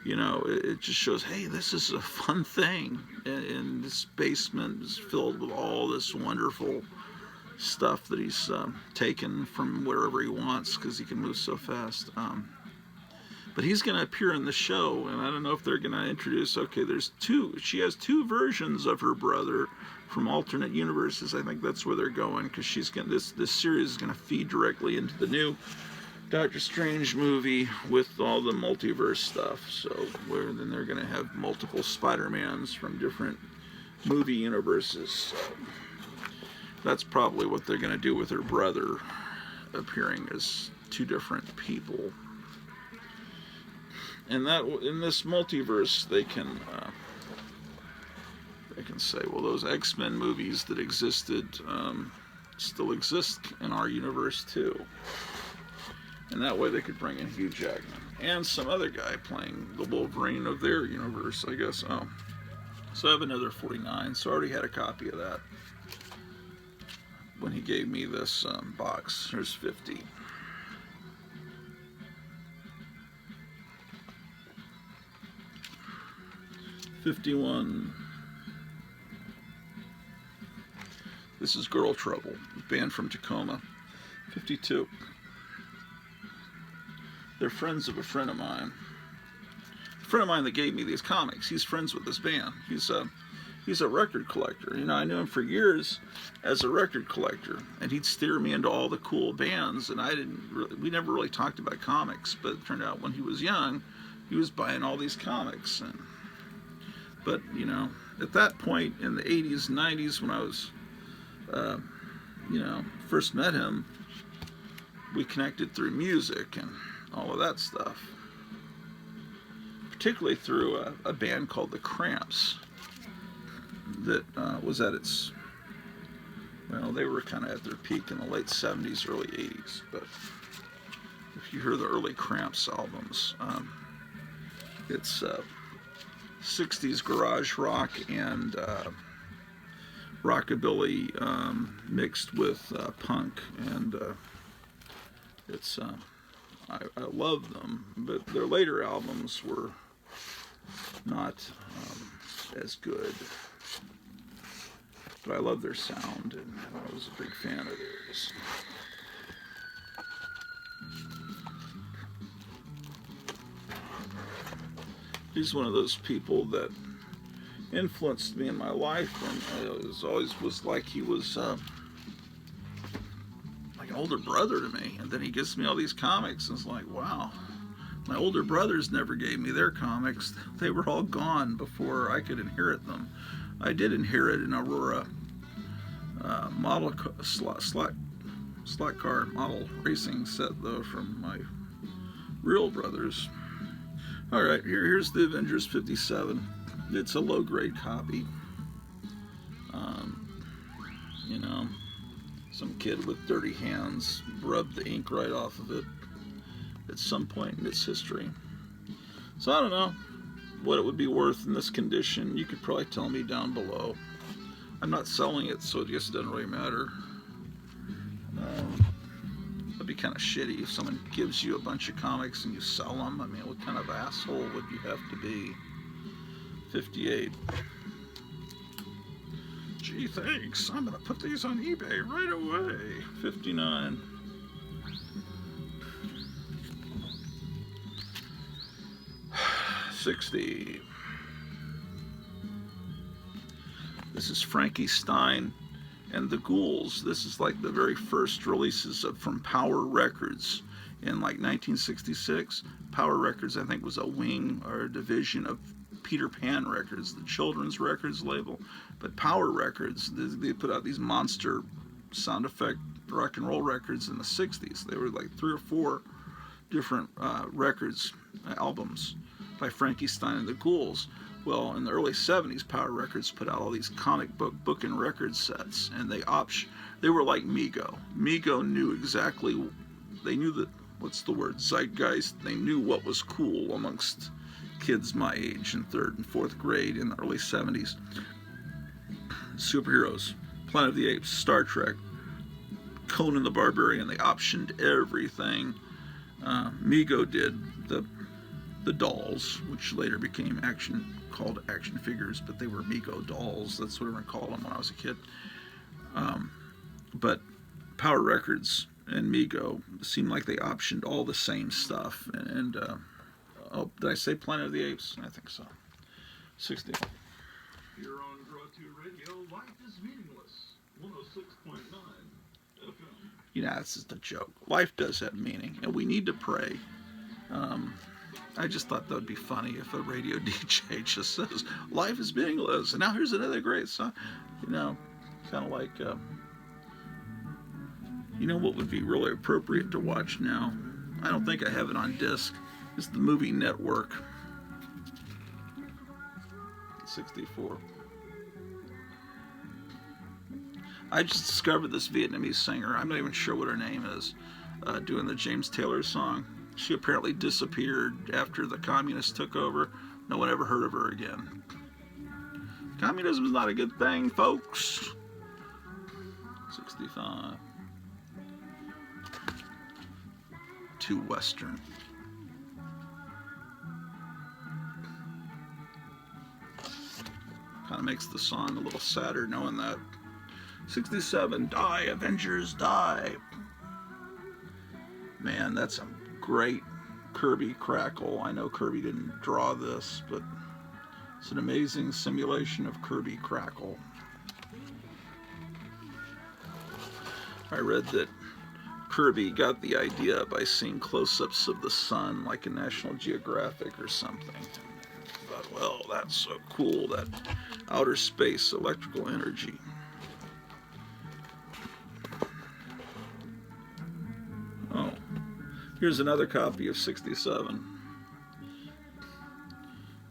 It just shows, hey, this is a fun thing. And this basement is filled with all this wonderful stuff that he's taken from wherever he wants because he can move so fast. But he's going to appear in the show, and I don't know if they're going to introduce, she has 2 versions of her brother from alternate universes. I think that's where they're going, because this series is going to feed directly into the new Doctor Strange movie with all the multiverse stuff. So then they're going to have multiple Spider-Mans from different movie universes. So that's probably what they're going to do with her brother appearing as 2 different people. And that in this multiverse, they can say, well, those X-Men movies that existed still exist in our universe too. And that way they could bring in Hugh Jackman and some other guy playing the Wolverine of their universe, I guess. Oh, so I have another 49. So I already had a copy of that when he gave me this box. Here's 50. $51. This is Girl Trouble, band from Tacoma. 52. They're friends of a friend of mine. A friend of mine that gave me these comics. He's friends with this band. He's a record collector. I knew him for years as a record collector, and he'd steer me into all the cool bands. And we never really talked about comics, but it turned out when he was young, he was buying all these comics. But at that point in the 80s and 90s, when I was, first met him, we connected through music and all of that stuff. Particularly through a band called The Cramps that was at its, they were kind of at their peak in the late 70s, early 80s. But if you hear the early Cramps albums, it's 60s garage rock and rockabilly mixed with punk, and it's I love them, but their later albums were not as good. But I love their sound, and I was a big fan of theirs. He's one of those people that influenced me in my life, and it always was like he was like an older brother to me. And then he gives me all these comics, and it's like, wow. My older brothers never gave me their comics. They were all gone before I could inherit them. I did inherit an Aurora model slot car model racing set, though, from my real brothers. All right, here's the Avengers 57. It's a low-grade copy. You know, some kid with dirty hands rubbed the ink right off of it at some point in its history. So I don't know what it would be worth in this condition. You could probably tell me down below. I'm not selling it, so I guess it doesn't really matter. It'd be kind of shitty if someone gives you a bunch of comics and you sell them. I mean, what kind of asshole would you have to be? 58. Gee, thanks. I'm gonna put these on eBay right away. 59. $60. This is Frankie Stein and the Ghouls. This is like the very first releases from Power Records in like 1966. Power Records, I think, was a wing or a division of Peter Pan Records, the children's records label. But Power Records, they put out these monster sound effect rock and roll records in the 60s. They were like 3 or 4 different records, albums by Frankie Stein and the Ghouls. Well, in the early 70s, Power Records put out all these comic book and record sets, and they were like Mego. Mego knew exactly, they knew that, what's the word, zeitgeist. They knew what was cool amongst kids my age in 3rd and 4th grade in the early 70s. Superheroes, Planet of the Apes, Star Trek, Conan the Barbarian. They optioned everything. Mego did the dolls, which later became called action figures, but they were Mego dolls. That's what I called them when I was a kid. But Power Records and Mego seemed like they optioned all the same stuff. And oh, did I say Planet of the Apes? I think so. 60. Here on Draw 2 Radio, Life is Meaningless, 106.9 FM. You know, this is the joke. Life does have meaning, and we need to pray. I just thought that would be funny if a radio DJ just says, life is meaningless, and now here's another great song. You know, kind of like, you know what would be really appropriate to watch now? I don't think I have it on disc. It's the movie Network. 64. I just discovered this Vietnamese singer. I'm not even sure what her name is, doing the James Taylor song. She apparently disappeared after the communists took over. No one ever heard of her again. Communism is not a good thing, folks. 65. Too Western. Kind of makes the song a little sadder knowing that. 67. Die, Avengers, die. Man, that's a great Kirby Crackle. I know Kirby didn't draw this, but it's an amazing simulation of Kirby Crackle. I read that Kirby got the idea by seeing close-ups of the sun like in National Geographic or something. I thought, well, that's so cool, that outer space electrical energy. Oh, here's another copy of 67.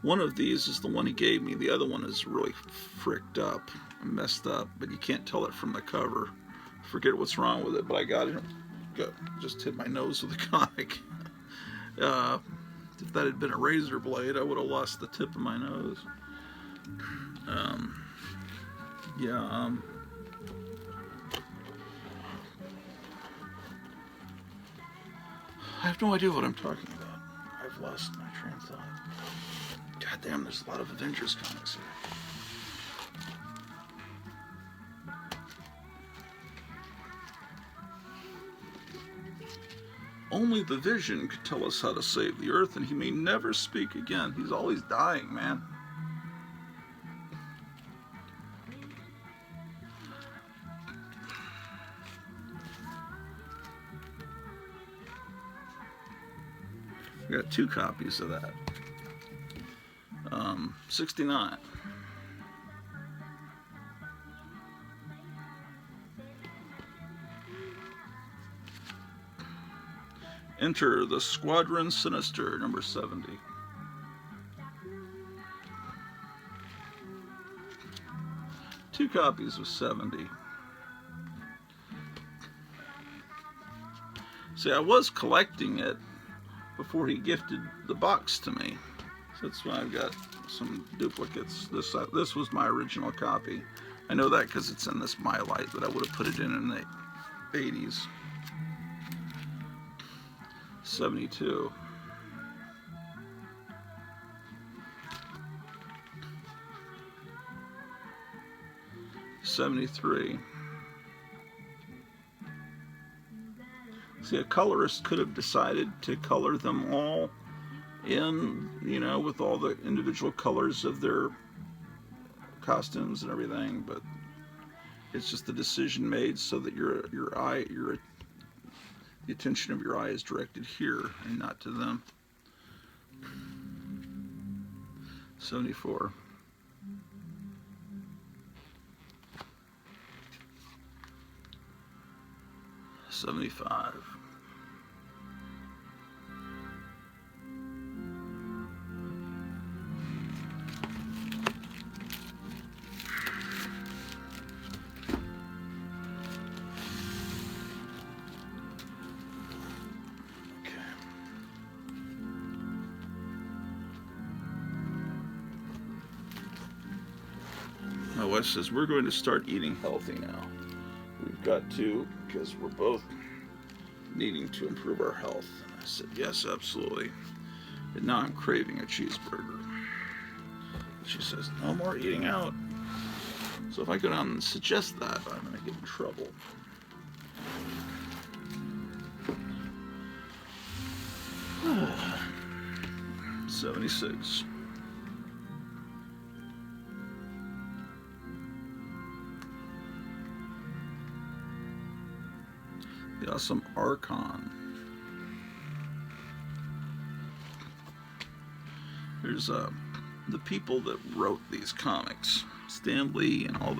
One of these is the one he gave me. The other one is really fricked up and messed up, but you can't tell it from the cover. Forget what's wrong with it, but I got it. Just hit my nose with a comic. If that had been a razor blade, I would have lost the tip of my nose. I have no idea what I'm talking about. I've lost my train of thought. God damn, there's a lot of Avengers comics here. Only the Vision could tell us how to save the Earth, and he may never speak again. He's always dying, man. We got 2 copies of that. 69. Enter the Squadron Sinister, number 70. Two copies of 70. See, I was collecting it before he gifted the box to me. So that's why I've got some duplicates. This was my original copy. I know that because it's in this My Light that I would have put it in the 80s. 72. '73. See, a colorist could have decided to color them all in, you know, with all the individual colors of their costumes and everything, but it's just a decision made so that the attention of your eye is directed here and not to them. 74. '75. My wife says we're going to start eating healthy now. We've got to, because we're both needing to improve our health. And I said, yes, absolutely. And now I'm craving a cheeseburger. She says, no more eating out. So if I go down and suggest that, I'm going to get in trouble. '76. The awesome Archon. Here's the people that wrote these comics. Stan Lee and all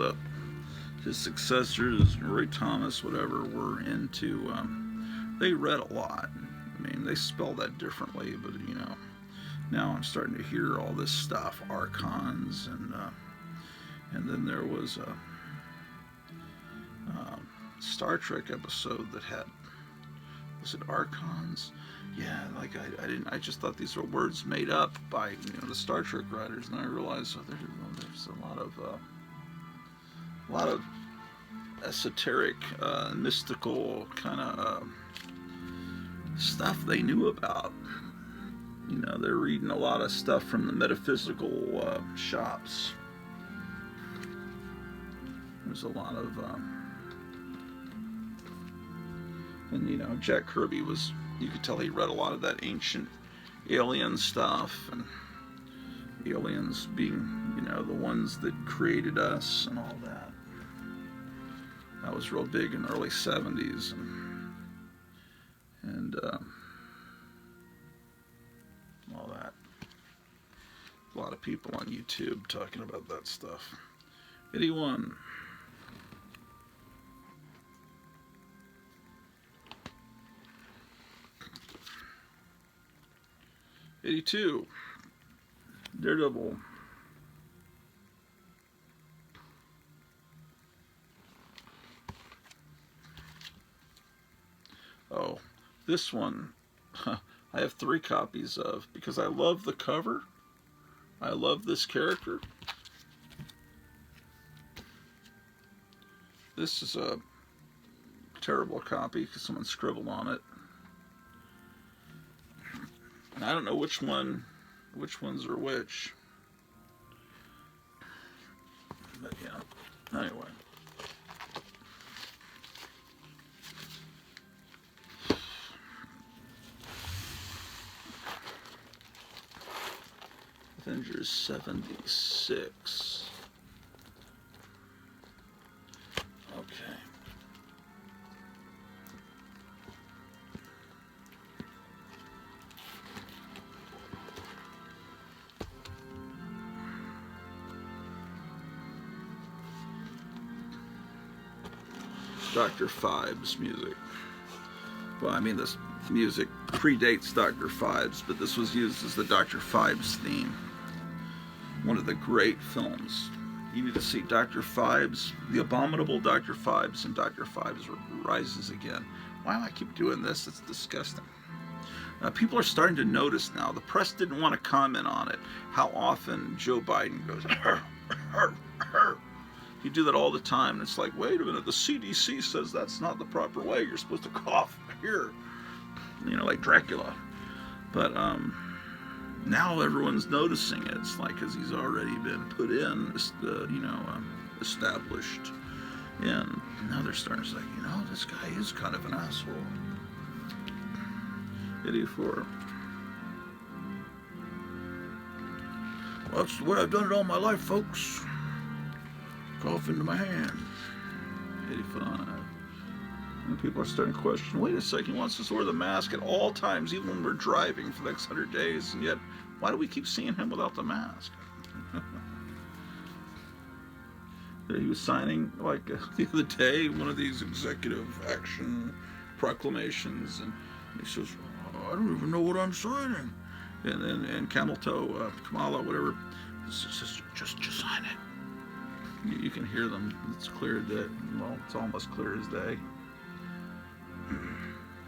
his successors, Roy Thomas, whatever, were into. They read a lot. I mean, they spell that differently, but you know, now I'm starting to hear all this stuff, Archons, and then there was a Star Trek episode that had, was it Archons? Yeah, like I just thought these were words made up by, you know, the Star Trek writers, and I realized there's a lot of esoteric, mystical kind of stuff they knew about. You know, they're reading a lot of stuff from the metaphysical shops. There's a lot of, and you know, Jack Kirby was, you could tell he read a lot of that ancient alien stuff, and aliens being, you know, the ones that created us and all that. That was real big in the early 70s, and all that. A lot of people on YouTube talking about that stuff. 81. '82. Daredevil. Oh, this one I have 3 copies of because I love the cover. I love this character. This is a terrible copy because someone scribbled on it. And I don't know which ones are which. But yeah, anyway. Avengers 76. Okay. Dr. Phibes music. Well, I mean, this music predates Dr. Phibes, but this was used as the Dr. Phibes theme. One of the great films. You need to see Dr. Phibes, The Abominable Dr. Phibes, and Dr. Phibes Rises Again. Why do I keep doing this? It's disgusting. People are starting to notice now. The press didn't want to comment on it. How often Joe Biden goes, "Arr, arr, arr." You do that all the time, and it's like, wait a minute, the CDC says that's not the proper way. You're supposed to cough here, like Dracula. But now everyone's noticing it. It's like, because he's already been put in, established. And now they're starting to say, this guy is kind of an asshole. 84. Well, that's the way I've done it all my life, folks. Cough into my hand. 85. And people are starting to question, wait a second, he wants us to wear the mask at all times, even when we're driving for the next 100 days, and yet, why do we keep seeing him without the mask? He was signing, the other day, one of these executive action proclamations, and he says, I don't even know what I'm signing. And Camel Toe, Kamala, whatever, says, just sign it. You can hear them. It's clear that, it's almost clear as day.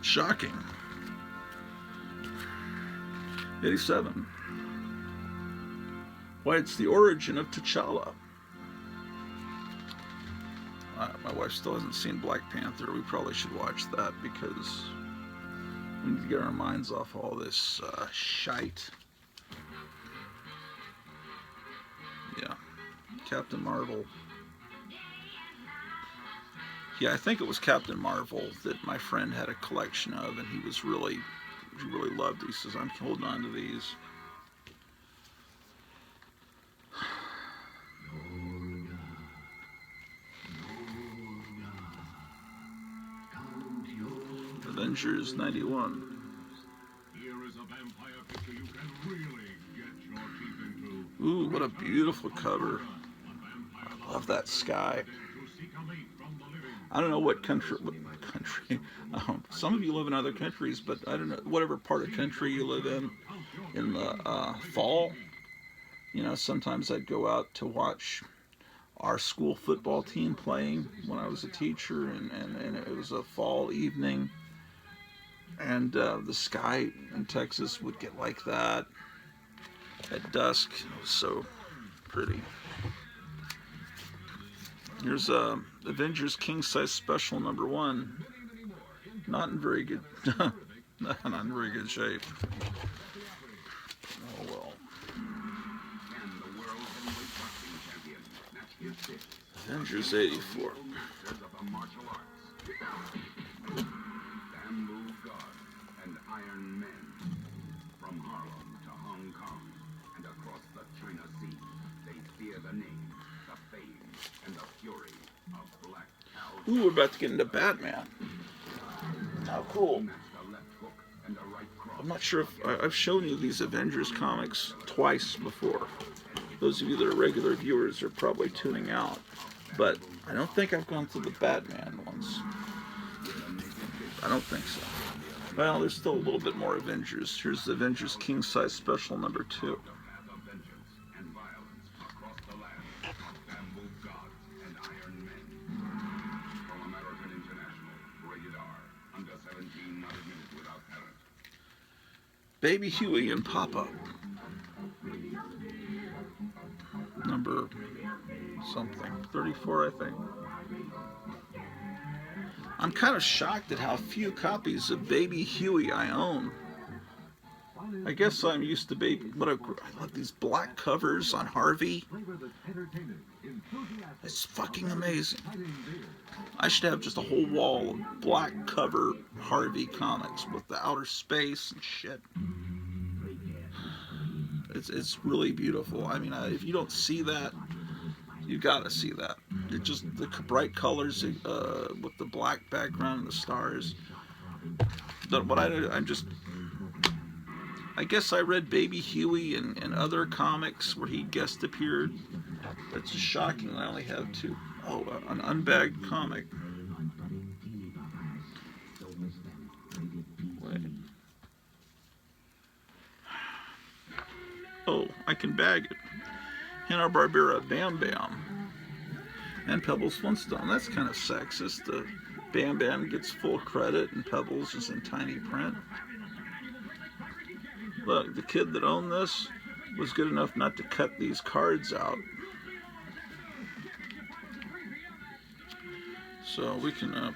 Shocking. 87. Why, it's the origin of T'Challa. My wife still hasn't seen Black Panther. We probably should watch that because we need to get our minds off all this shite. Yeah. Captain Marvel. Yeah, I think it was Captain Marvel that my friend had a collection of, and he really loved these. He says, I'm holding on to these. Avengers 91. Here is a vampire picture you can really get your teeth into. Ooh, what a beautiful cover. I love that sky. I don't know what country. Some of you live in other countries, but I don't know, whatever part of country you live in the fall, sometimes I'd go out to watch our school football team playing when I was a teacher, and it was a fall evening, and the sky in Texas would get like that at dusk. It was so pretty. Here's Avengers King Size Special #1. Not in very good, not in very good shape. Oh well. Avengers 84. Bamboo God and Iron Men. From Harlem to Hong Kong and across the China Sea, they fear the name, the fame, and the fury of Black Cal. Ooh, we're about to get into Batman. How cool. I'm not sure if I've shown you these Avengers comics twice before. Those of you that are regular viewers are probably tuning out. But I don't think I've gone through the Batman ones. I don't think so. Well, there's still a little bit more Avengers. Here's the Avengers King Size Special #2. Baby Huey and Papa. Number something. 34, I think. I'm kind of shocked at how few copies of Baby Huey I own. I guess I'm used to I love these black covers on Harvey. It's fucking amazing. I should have just a whole wall of black cover Harvey comics with the outer space and shit. It's really beautiful. I mean, if you don't see that, you gotta see that. It just the bright colors with the black background and the stars. But what I guess I read Baby Huey and other comics where he guest appeared. That's just shocking. I only have two. Oh, an unbagged comic. Wait. Oh, I can bag it. Hanna-Barbera Bam Bam. And Pebbles Flintstone. That's kind of sexist. Bam Bam gets full credit and Pebbles is in tiny print. Look, the kid that owned this was good enough not to cut these cards out. So we can, I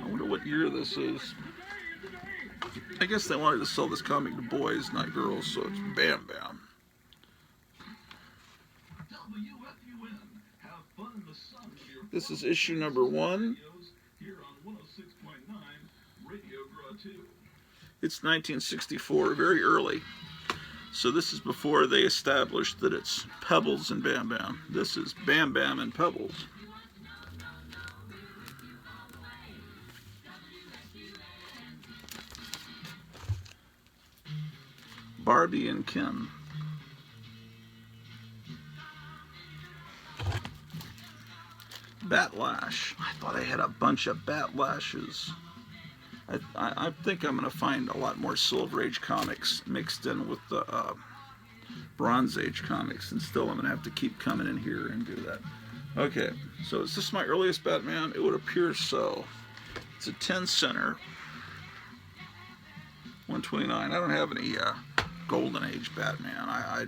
wonder what year this is. I guess they wanted to sell this comic to boys, not girls, so it's Bam Bam. WFUN. Have fun in the sun with your This is issue number 1. radios here on 106.9 Radio Grow 2. It's 1964, very early. So this is before they established that it's Pebbles and Bam Bam. This is Bam Bam and Pebbles. Barbie and Ken. Batlash. I thought I had a bunch of Batlashes. I think I'm going to find a lot more Silver Age comics mixed in with the Bronze Age comics, and still I'm going to have to keep coming in here and do that. Okay, so is this my earliest Batman? It would appear so. It's a 10 center. 129. I don't have any Golden Age Batman. I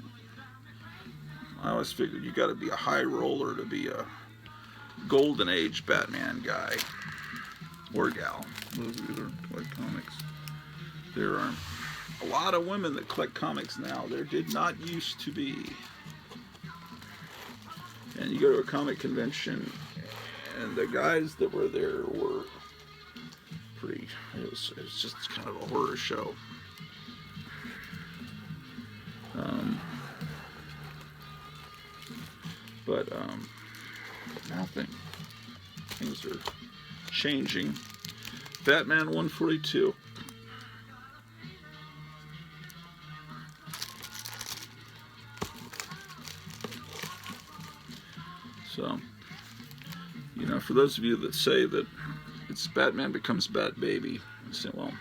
always figured you got to be a high roller to be a Golden Age Batman guy or gal. Those are collect comics. There are a lot of women that collect comics now. There did not used to be. And you go to a comic convention, and the guys that were there were pretty. It was just kind of a horror show. But nothing. Things are changing. Batman 142. So, you know, for those of you that say that it's Batman becomes Bat Baby, I say, well,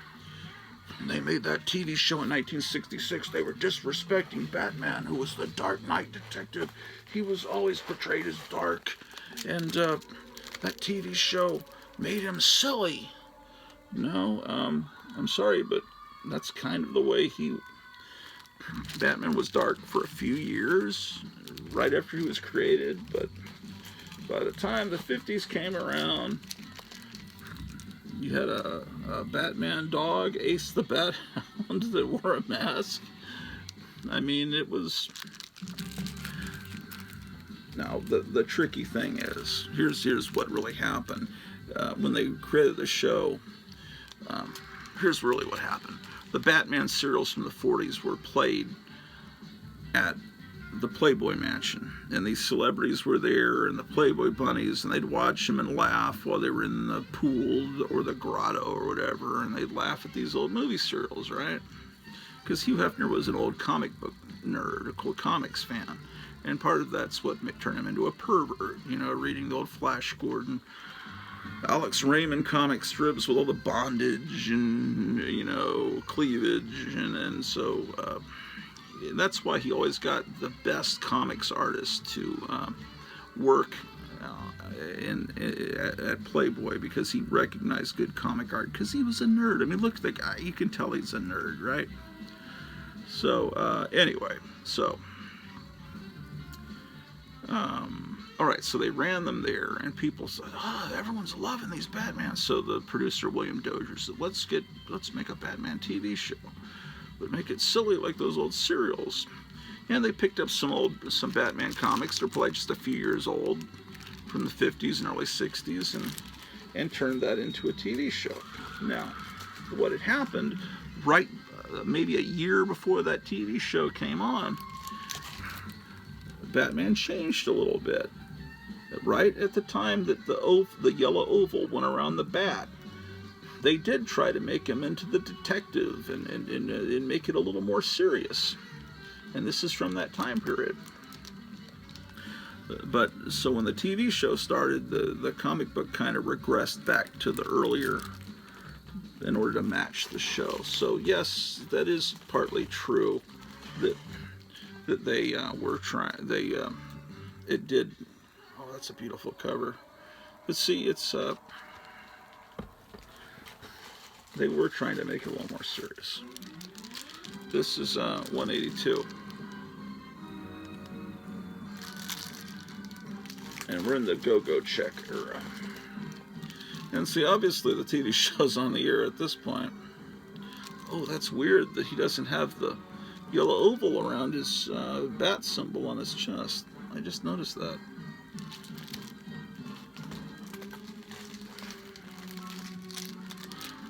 when they made that TV show in 1966, they were disrespecting Batman, who was the Dark Knight detective. He was always portrayed as dark, and that TV show made him silly. No, I'm sorry, but that's kind of the way Batman was dark for a few years, right after he was created, but by the time the 50s came around, you had a Batman dog, Ace the Bat Hound, that wore a mask. I mean, it was... Now, the tricky thing is, here's what really happened. When they created the show, here's really what happened. The Batman serials from the 40s were played at the Playboy Mansion, and these celebrities were there, and the Playboy bunnies, and they'd watch them and laugh while they were in the pool or the grotto or whatever, and they'd laugh at these old movie serials, right? Because Hugh Hefner was an old comic book nerd, a cool comics fan, and part of that's what turned him into a pervert, you know, reading the old Flash Gordon, Alex Raymond comic strips with all the bondage and, you know, cleavage, and so that's why he always got the best comics artists to work at Playboy, because he recognized good comic art, because he was a nerd. I mean, look at the guy. You can tell he's a nerd, right? So, anyway, so... all right, so they ran them there, and people said, everyone's loving these Batmans. So the producer, William Dozier, said, let's make a Batman TV show, but make it silly like those old serials. And they picked up some Batman comics. They're probably just a few years old, from the 50s and early 60s, and turned that into a TV show. Now, what had happened, right, maybe a year before that TV show came on, Batman changed a little bit. Right at the time that the yellow oval went around the bat, they did try to make him into the detective and make it a little more serious. And this is from that time period. But so when the TV show started, the comic book kind of regressed back to the earlier in order to match the show. So yes, that is partly true that they were trying. It did. Oh, that's a beautiful cover. But see, it's they were trying to make it a little more serious. This is 182. And we're in the Go-Go Check era. And see, obviously the TV show's on the air at this point. Oh, that's weird that he doesn't have the yellow oval around his bat symbol on his chest. I just noticed that.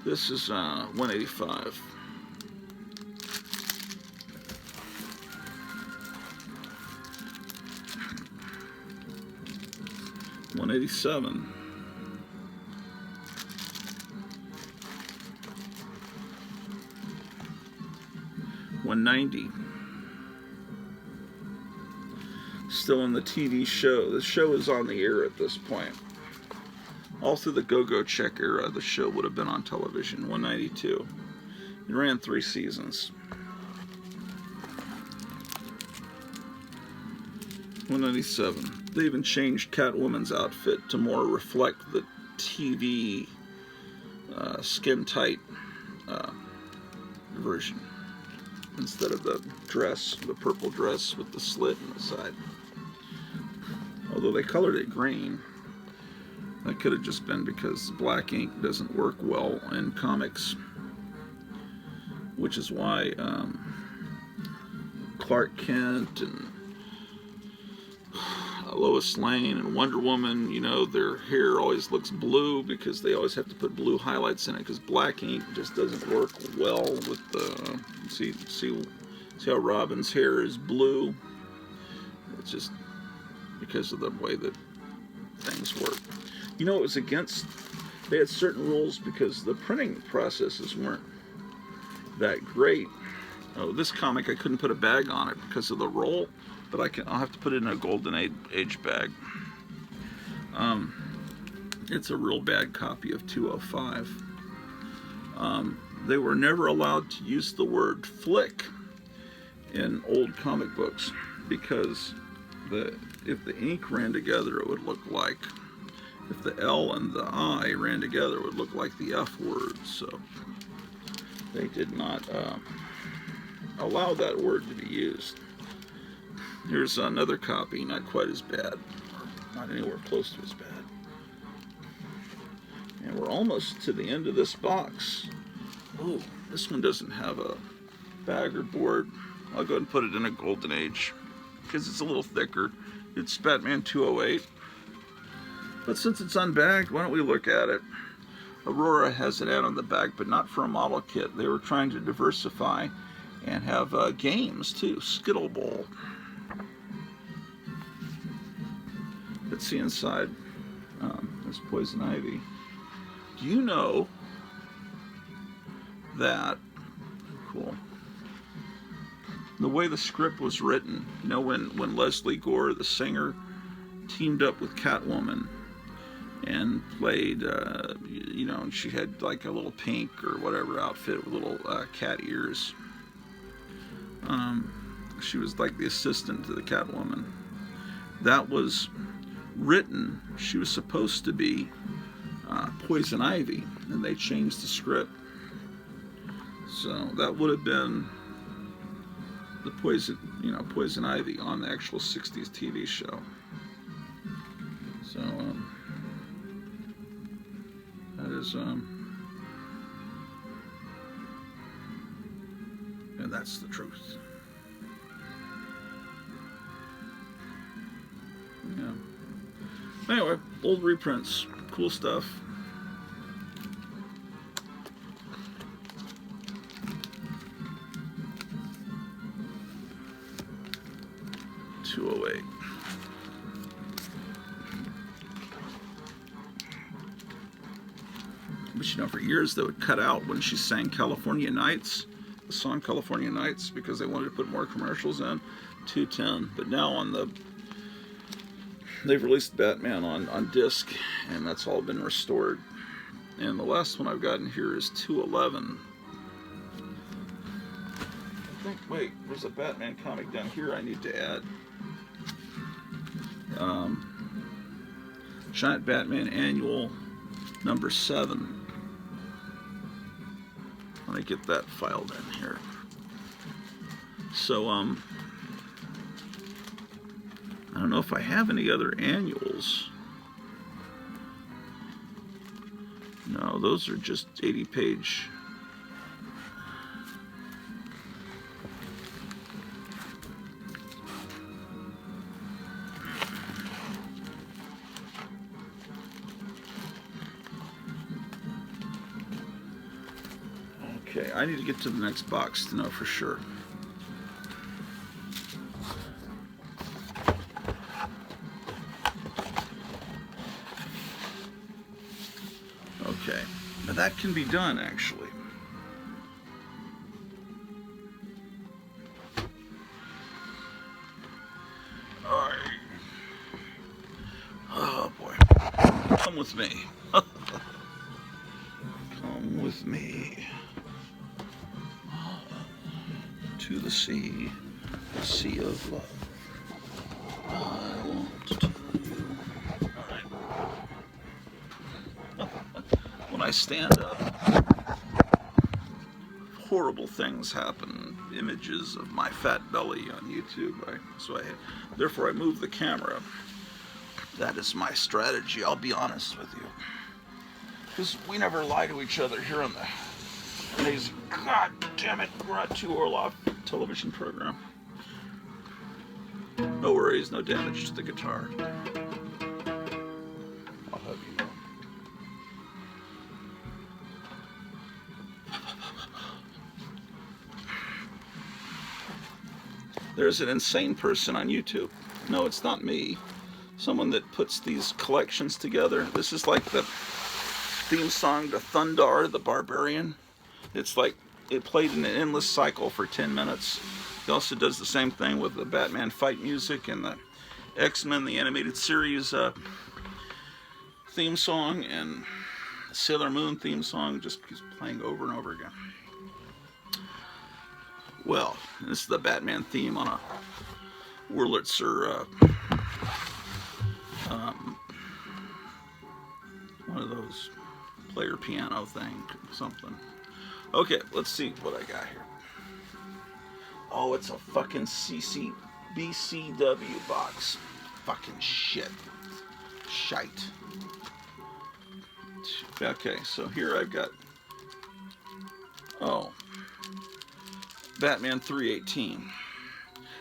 This is 185. $187. $190. Still in the TV show. The show is on the air at this point. All through the Go-Go Check era, the show would have been on television. $192. It ran 3 seasons. $197. They even changed Catwoman's outfit to more reflect the TV skin-tight version, instead of the dress, the purple dress with the slit in the side. Although they colored it green. That could have just been because black ink doesn't work well in comics, which is why Clark Kent and Lois Lane and Wonder Woman, you know, their hair always looks blue because they always have to put blue highlights in it because black ink just doesn't work well with the, see how Robin's hair is blue? It's just because of the way that things work. You know, it was against, they had certain rules because the printing processes weren't that great. Oh, this comic I couldn't put a bag on it because of the roll, but I'll have to put it in a golden age bag. It's a real bad copy of 205. They were never allowed to use the word flick in old comic books because if the ink ran together, it would look like, if the L and the I ran together, it would look like the F word. So they did not allow that word to be used. Here's another copy, not quite as bad, not anywhere close to as bad. And we're almost to the end of this box. Oh, this one doesn't have a bag or board. I'll go ahead and put it in a golden age because it's a little thicker. It's Batman 208. But since it's unbagged, why don't we look at it? Aurora has an ad on the back, but not for a model kit. They were trying to diversify and have games too. Skittle Bowl. Let's see inside. There's Poison Ivy. Do you know that, cool, the way the script was written, you know, when Leslie Gore, the singer, teamed up with Catwoman and played, you know, and she had like a little pink or whatever outfit with little cat ears. She was like the assistant to the Catwoman. That was written, she was supposed to be Poison Ivy, and they changed the script. So that would have been the Poison Ivy on the actual 60s TV show. So that is and that's the truth. Yeah. Anyway, old reprints, cool stuff. $208. But you know, for years they would cut out when she sang California Nights, the song California Nights, because they wanted to put more commercials in. $210. But now they've released Batman on disc, and that's all been restored. And the last one I've gotten here is $211. I think, wait, there's a Batman comic down here I need to add. Giant Batman Annual number 7. Let me get that filed in here. So, I don't know if I have any other annuals. No, those are just 80-page. Okay, I need to get to the next box to know for sure. Okay, but that can be done actually. All right. Oh boy, come with me. Come with me to the sea of love. I want to tell you. All right. When I stand up, horrible things happen. Images of my fat belly on YouTube. Therefore, I move the camera. That is my strategy. I'll be honest with you, because we never lie to each other here on the amazing, God damn it, Rod 2 Orloff television program. No worries, no damage to the guitar. I'll have you know. There's an insane person on YouTube. No, it's not me. Someone that puts these collections together. This is like the theme song to Thundar the Barbarian. It's like it played in an endless cycle for 10 minutes. He also does the same thing with the Batman fight music and the X-Men the animated series theme song and Sailor Moon theme song. Just keeps playing over and over again. Well, this is the Batman theme on a Wurlitzer, one of those player piano thing, something. Okay, let's see what I got here. Oh, it's a fucking BCW box. Fucking shit. Shite. Okay, so here I've got, Batman 318.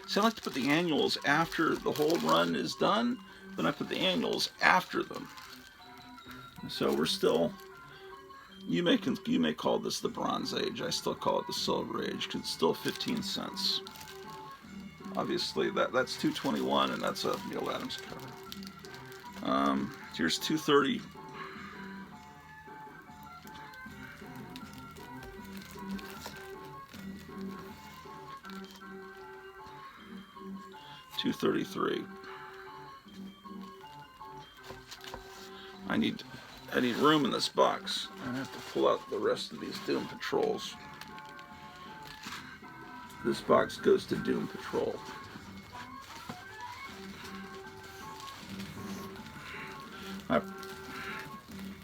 So I like to put the annuals after the whole run is done, then I put the annuals after them. So we're still, you may call this the Bronze Age. I still call it the Silver Age because it's still 15 cents. Obviously that's 221 and that's a Neil Adams cover. Here's 230. $233. I need room in this box. I have to pull out the rest of these Doom Patrols. This box goes to Doom Patrol.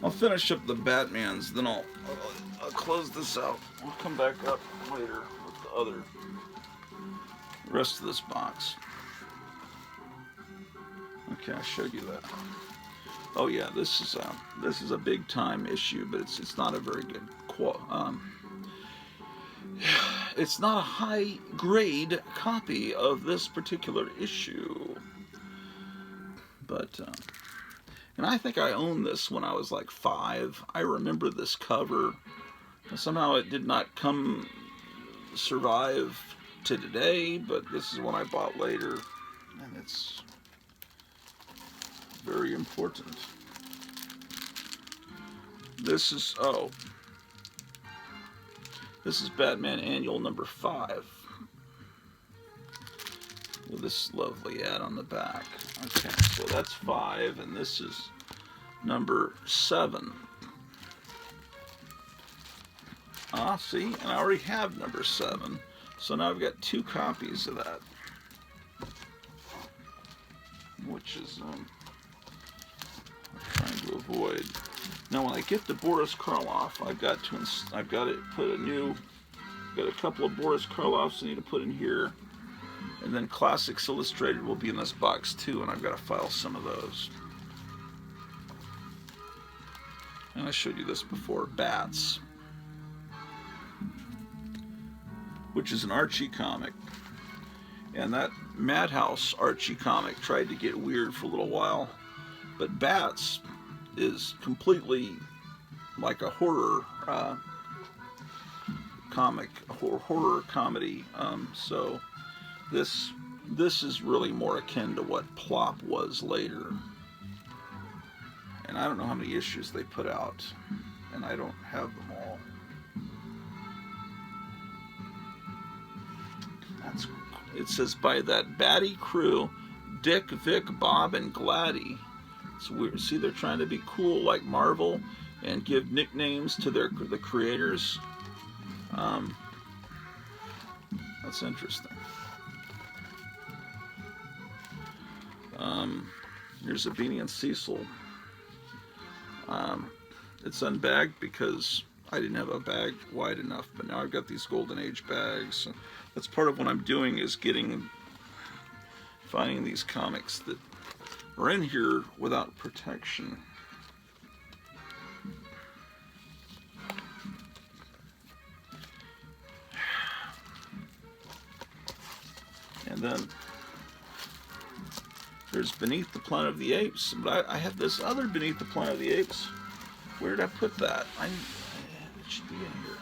I'll finish up the Batmans, then I'll close this out. We'll come back up later with the other rest of this box. Okay, I showed you that. Oh yeah, this is a big time issue, but it's not a very good it's not a high grade copy of this particular issue. But and I think I owned this when I was like 5. I remember this cover. Somehow it did not survive to today, but this is one I bought later, and it's very important. This is Batman Annual number 5 with this lovely ad on the back. Okay, so that's 5, and this is number 7. See, and I already have number 7, so now I've got 2 copies of that, which is avoid. Now, when I get to Boris Karloff, I've got to put got a couple of Boris Karloffs I need to put in here, and then Classics Illustrated will be in this box too, and I've got to file some of those. And I showed you this before, Bats, which is an Archie comic. And that Madhouse Archie comic tried to get weird for a little while, but Bats is completely like a horror comic, horror comedy. So this is really more akin to what Plop was later. And I don't know how many issues they put out, and I don't have them all. It says by that batty crew, Dick, Vic, Bob, and Gladdy. It's weird. See, they're trying to be cool like Marvel and give nicknames to the creators. That's interesting. Here's a Beanie and Cecil. It's unbagged because I didn't have a bag wide enough, but now I've got these Golden Age bags. That's part of what I'm doing, is finding these comics that are in here without protection. And then there's Beneath the Planet of the Apes, but I have this other Beneath the Planet of the Apes. Where did I put that? It should be in here.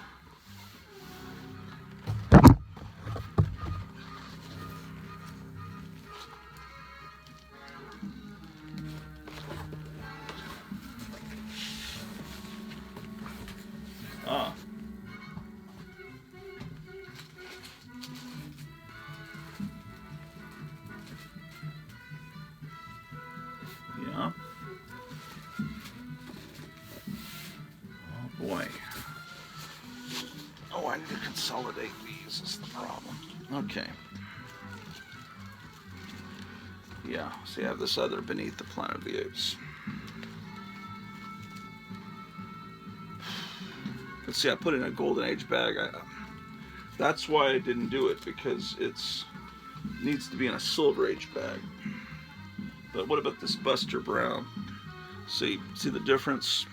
Ah. Yeah. Oh boy. Oh, I need to consolidate these, is the problem. Okay. Yeah, see, I have this other Beneath the Planet of the Apes. Let's see, I put it in a Golden Age bag. That's why I didn't do it, because it needs to be in a Silver Age bag. But what about this Buster Brown? See the difference?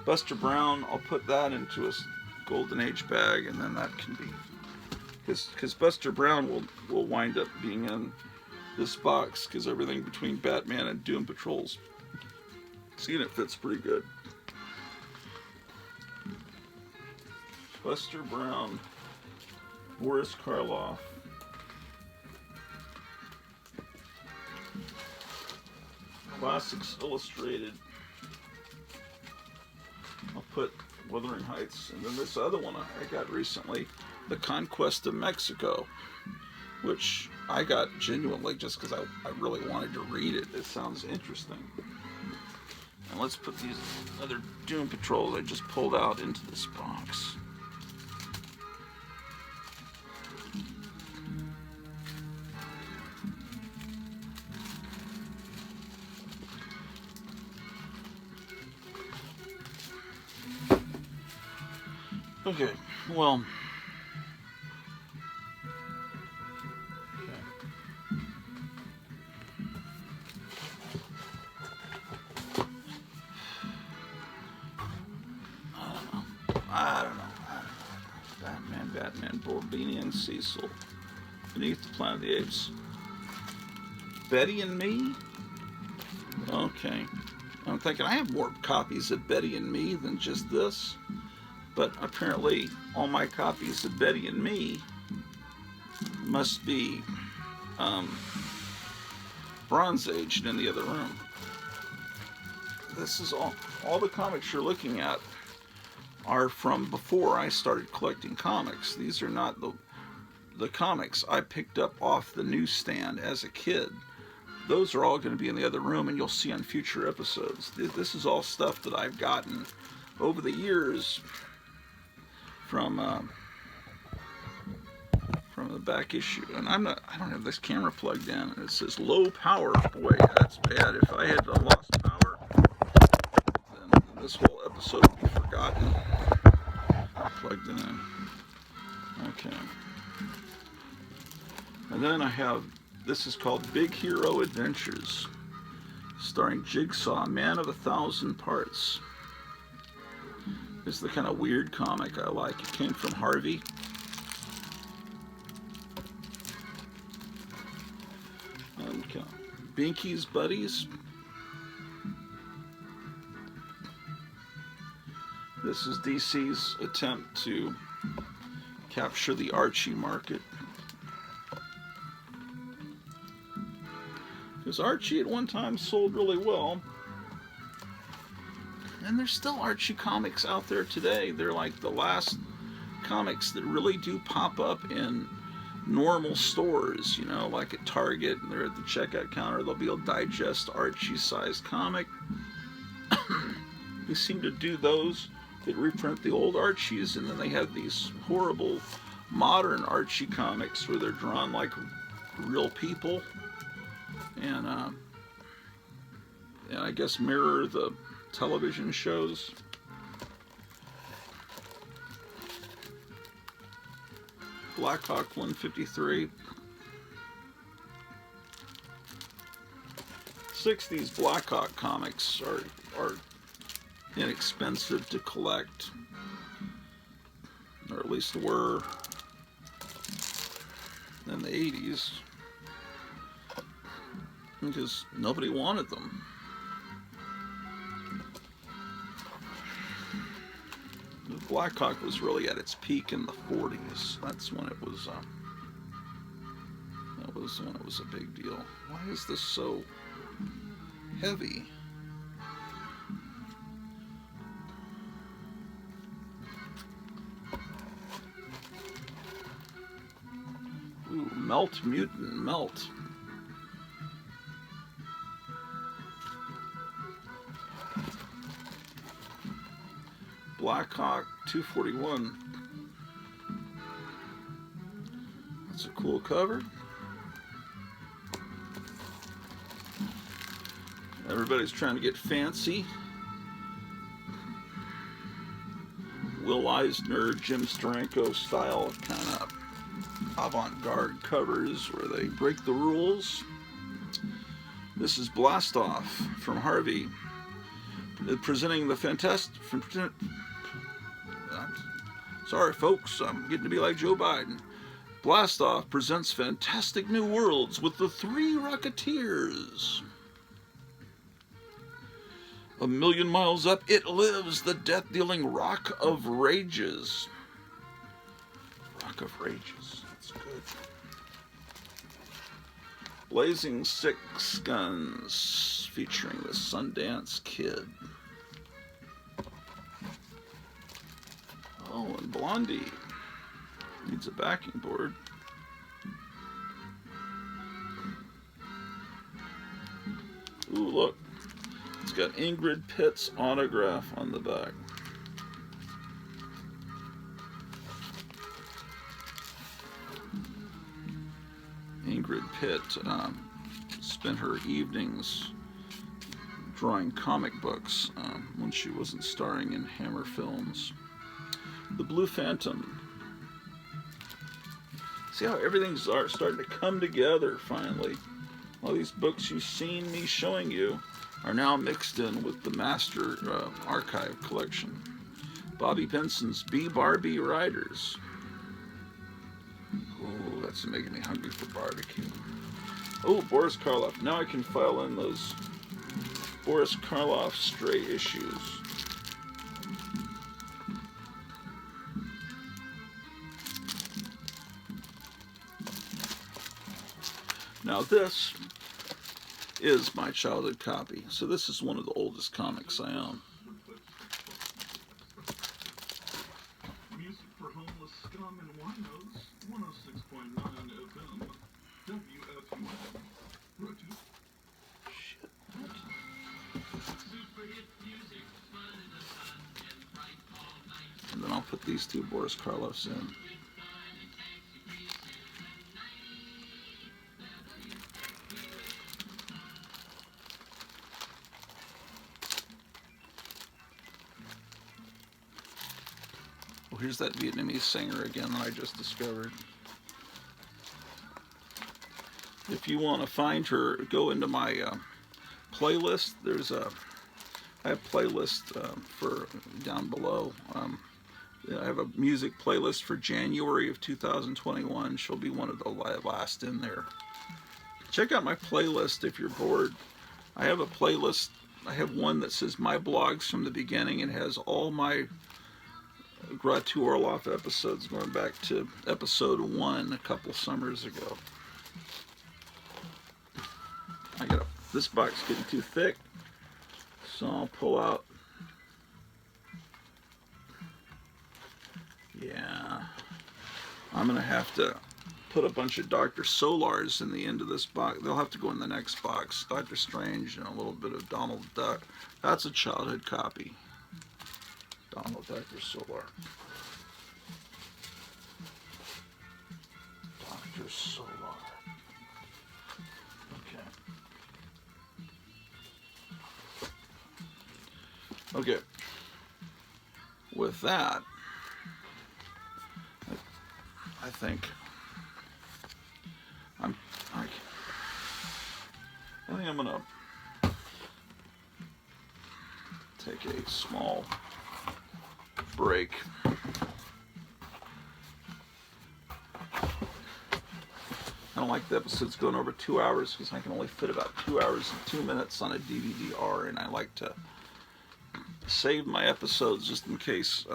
Buster Brown, I'll put that into a Golden Age bag, and then that can be, because Buster Brown will wind up being in this box, because everything between Batman and Doom Patrol's, see, it fits pretty good. Buster Brown, Boris Karloff, Classics Illustrated. I'll put Wuthering Heights, and then this other one I got recently, The Conquest of Mexico, which I got genuinely just because I really wanted to read it. It sounds interesting. And let's put these other Doom Patrols I just pulled out into this box. Okay, well, I don't know. Batman, Beanie and Cecil, Beneath the Planet of the Apes, Betty and Me. Okay, I'm thinking I have more copies of Betty and Me than just this. But apparently, all my copies of Betty and Me must be Bronze Age and in the other room. This is all the comics you're looking at are from before I started collecting comics. These are not the comics I picked up off the newsstand as a kid. Those are all going to be in the other room, and you'll see on future episodes. This is all stuff that I've gotten over the years from the back issue, and I don't have this camera plugged in, and it says low power. Boy, that's bad. If I had lost power, this whole episode will be forgotten. Plugged it in. Okay. And then I have, this is called Big Hero Adventures, starring Jigsaw, Man of 1,000 Parts. This is the kind of weird comic I like. It came from Harvey. Okay. Binky's Buddies. This is DC's attempt to capture the Archie market. Because Archie at one time sold really well. And there's still Archie comics out there today. They're like the last comics that really do pop up in normal stores, you know, like at Target, and they're at the checkout counter. They'll be able to digest Archie-sized comic. They seem to do those that reprint the old Archies, and then they have these horrible modern Archie comics where they're drawn like real people, and I guess mirror the television shows. Blackhawk 153. 60s Blackhawk comics are inexpensive to collect, or at least were in the 80s, because nobody wanted them. Blackhawk was really at its peak in the 40s. That's when it was. That was when it was a big deal. Why is this so heavy? Ooh, Melt Mutant Melt. Blackhawk 241. That's a cool cover. Everybody's trying to get fancy. Will Eisner, Jim Steranko style kind of avant-garde covers where they break the rules. This is Blast Off from Harvey, presenting the fantastic. Sorry, folks, I'm getting to be like Joe Biden. Blast Off presents Fantastic New Worlds with the Three Rocketeers. A million miles up, it lives, the death-dealing Rock of Rages. Rock of Rages, that's good. Blazing Six Guns, featuring the Sundance Kid. Oh, and Blondie needs a backing board. Ooh, look. It's got Ingrid Pitt's autograph on the back. Ingrid Pitt spent her evenings drawing comic books when she wasn't starring in Hammer Films. The Blue Phantom. See how everything's starting to come together finally. All these books you've seen me showing you are now mixed in with the Master Archive collection. Bobby Benson's B. Barbie Riders. Oh, that's making me hungry for barbecue. Oh, Boris Karloff. Now I can file in those Boris Karloff stray issues. Now this is my childhood copy. So this is one of the oldest comics I own. Music for homeless scum and winos. 106.9 FM. WFUM. Brought to you. Shit. And then I'll put these two Boris Karloffs in. Oh, here's that Vietnamese singer again that I just discovered. If you want to find her, go into my playlist. I have playlist for down below. I have a music playlist for January of 2021. She'll be one of the last in there. Check out my playlist if you're bored. I have a playlist. I have one that says My Blogs from the Beginning. It has all my Gratu Orloff episodes going back to episode 1 a couple summers ago. This box getting too thick, so I'll pull out. Yeah, I'm gonna have to put a bunch of Dr. Solars in the end of this box. They'll have to go in the next box. Doctor Strange and a little bit of Donald Duck. That's a childhood copy. Donald Dr. Solar. Dr. Solar. Okay. With that, I think I'm gonna take a small break. I don't like the episodes going over 2 hours because I can only fit about 2 hours and 2 minutes on a DVD-R, and I like to save my episodes just in case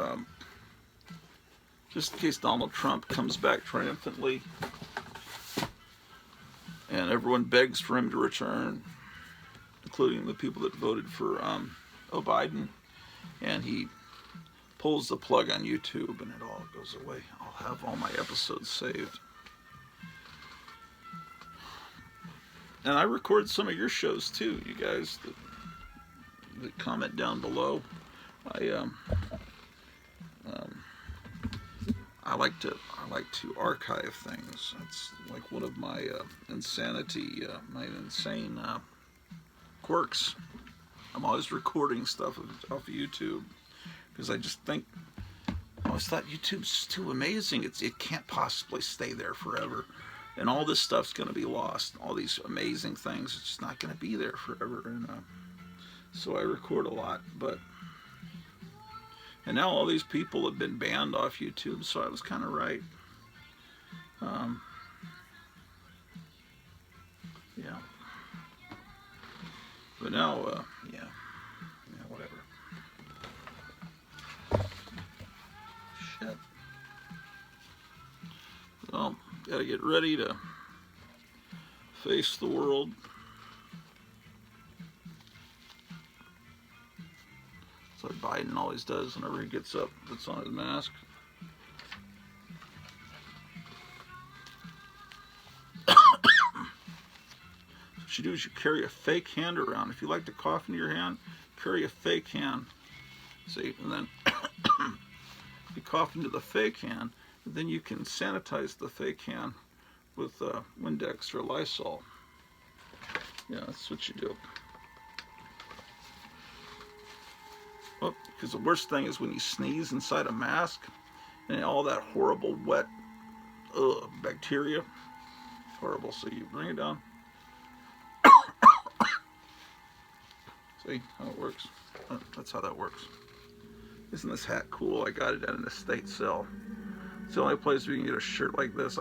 Donald Trump comes back triumphantly and everyone begs for him to return, including the people that voted for Biden, and he pulls the plug on YouTube and it all goes away. I'll have all my episodes saved. And I record some of your shows too, you guys that comment down below. I like to archive things. That's like one of my my insane quirks. I'm always recording stuff off of YouTube because I just think I always thought YouTube's too amazing. It can't possibly stay there forever, and all this stuff's going to be lost. All these amazing things, it's just not going to be there forever. And so I record a lot, and now all these people have been banned off YouTube, so I was kind of right. Yeah. But now, yeah, whatever. Shit. Well, gotta get ready to face the world. That's what Biden always does whenever he gets up, puts on his mask. What you do is you carry a fake hand around. If you like to cough into your hand, carry a fake hand. See, and then you cough into the fake hand, and then you can sanitize the fake hand with Windex or Lysol. Yeah, that's what you do. Oh, because the worst thing is when you sneeze inside a mask and all that horrible wet bacteria. Horrible. So you bring it down. See how it works? That's how that works. Isn't this hat cool? I got it at an estate sale. It's the only place where you can get a shirt like this.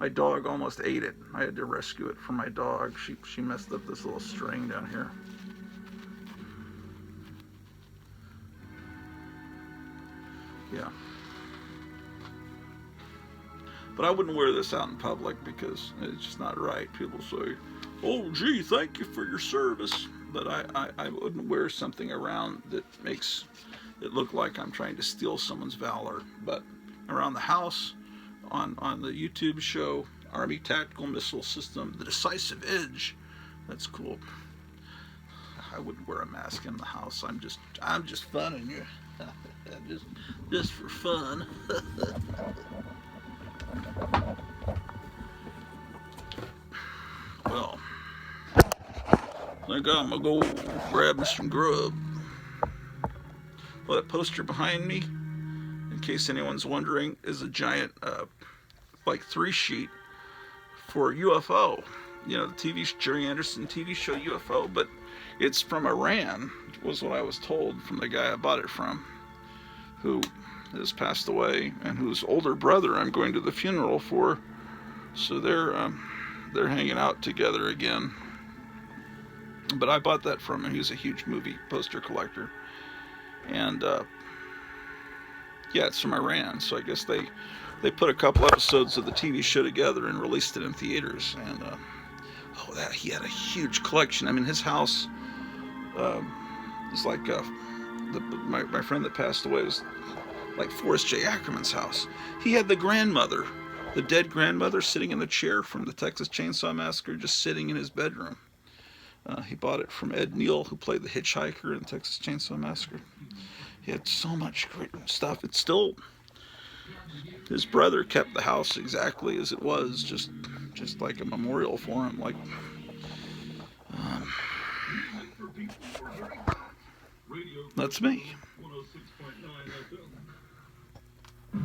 My dog almost ate it. I had to rescue it from my dog. She messed up this little string down here. Yeah. But I wouldn't wear this out in public because it's just not right. People say, oh, gee, thank you for your service. But I wouldn't wear something around that makes it look like I'm trying to steal someone's valor. But around the house, on the YouTube show, Army Tactical Missile System, The Decisive Edge, that's cool. I wouldn't wear a mask in the house. I'm just funning you. just for fun. Well, I think I'm gonna go grab me some grub. Well, that poster behind me, case anyone's wondering, is a giant, like 3-sheet for UFO. You know, the Jerry Anderson TV show UFO, but it's from Iran, was what I was told from the guy I bought it from, who has passed away, and whose older brother I'm going to the funeral for. So they're hanging out together again. But I bought that from him. He was a huge movie poster collector, and yeah, it's from Iran. So I guess they put a couple episodes of the TV show together and released it in theaters. And he had a huge collection. I mean, his house is like my friend that passed away was like Forrest J. Ackerman's house. He had the grandmother, the dead grandmother, sitting in the chair from the Texas Chainsaw Massacre, just sitting in his bedroom. He bought it from Ed Neal, who played the hitchhiker in Texas Chainsaw Massacre. He had so much great stuff. It's still, his brother kept the house exactly as it was, just like a memorial for him. Like, that's me. 106.9 FM.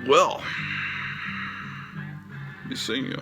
Well, be seeing you.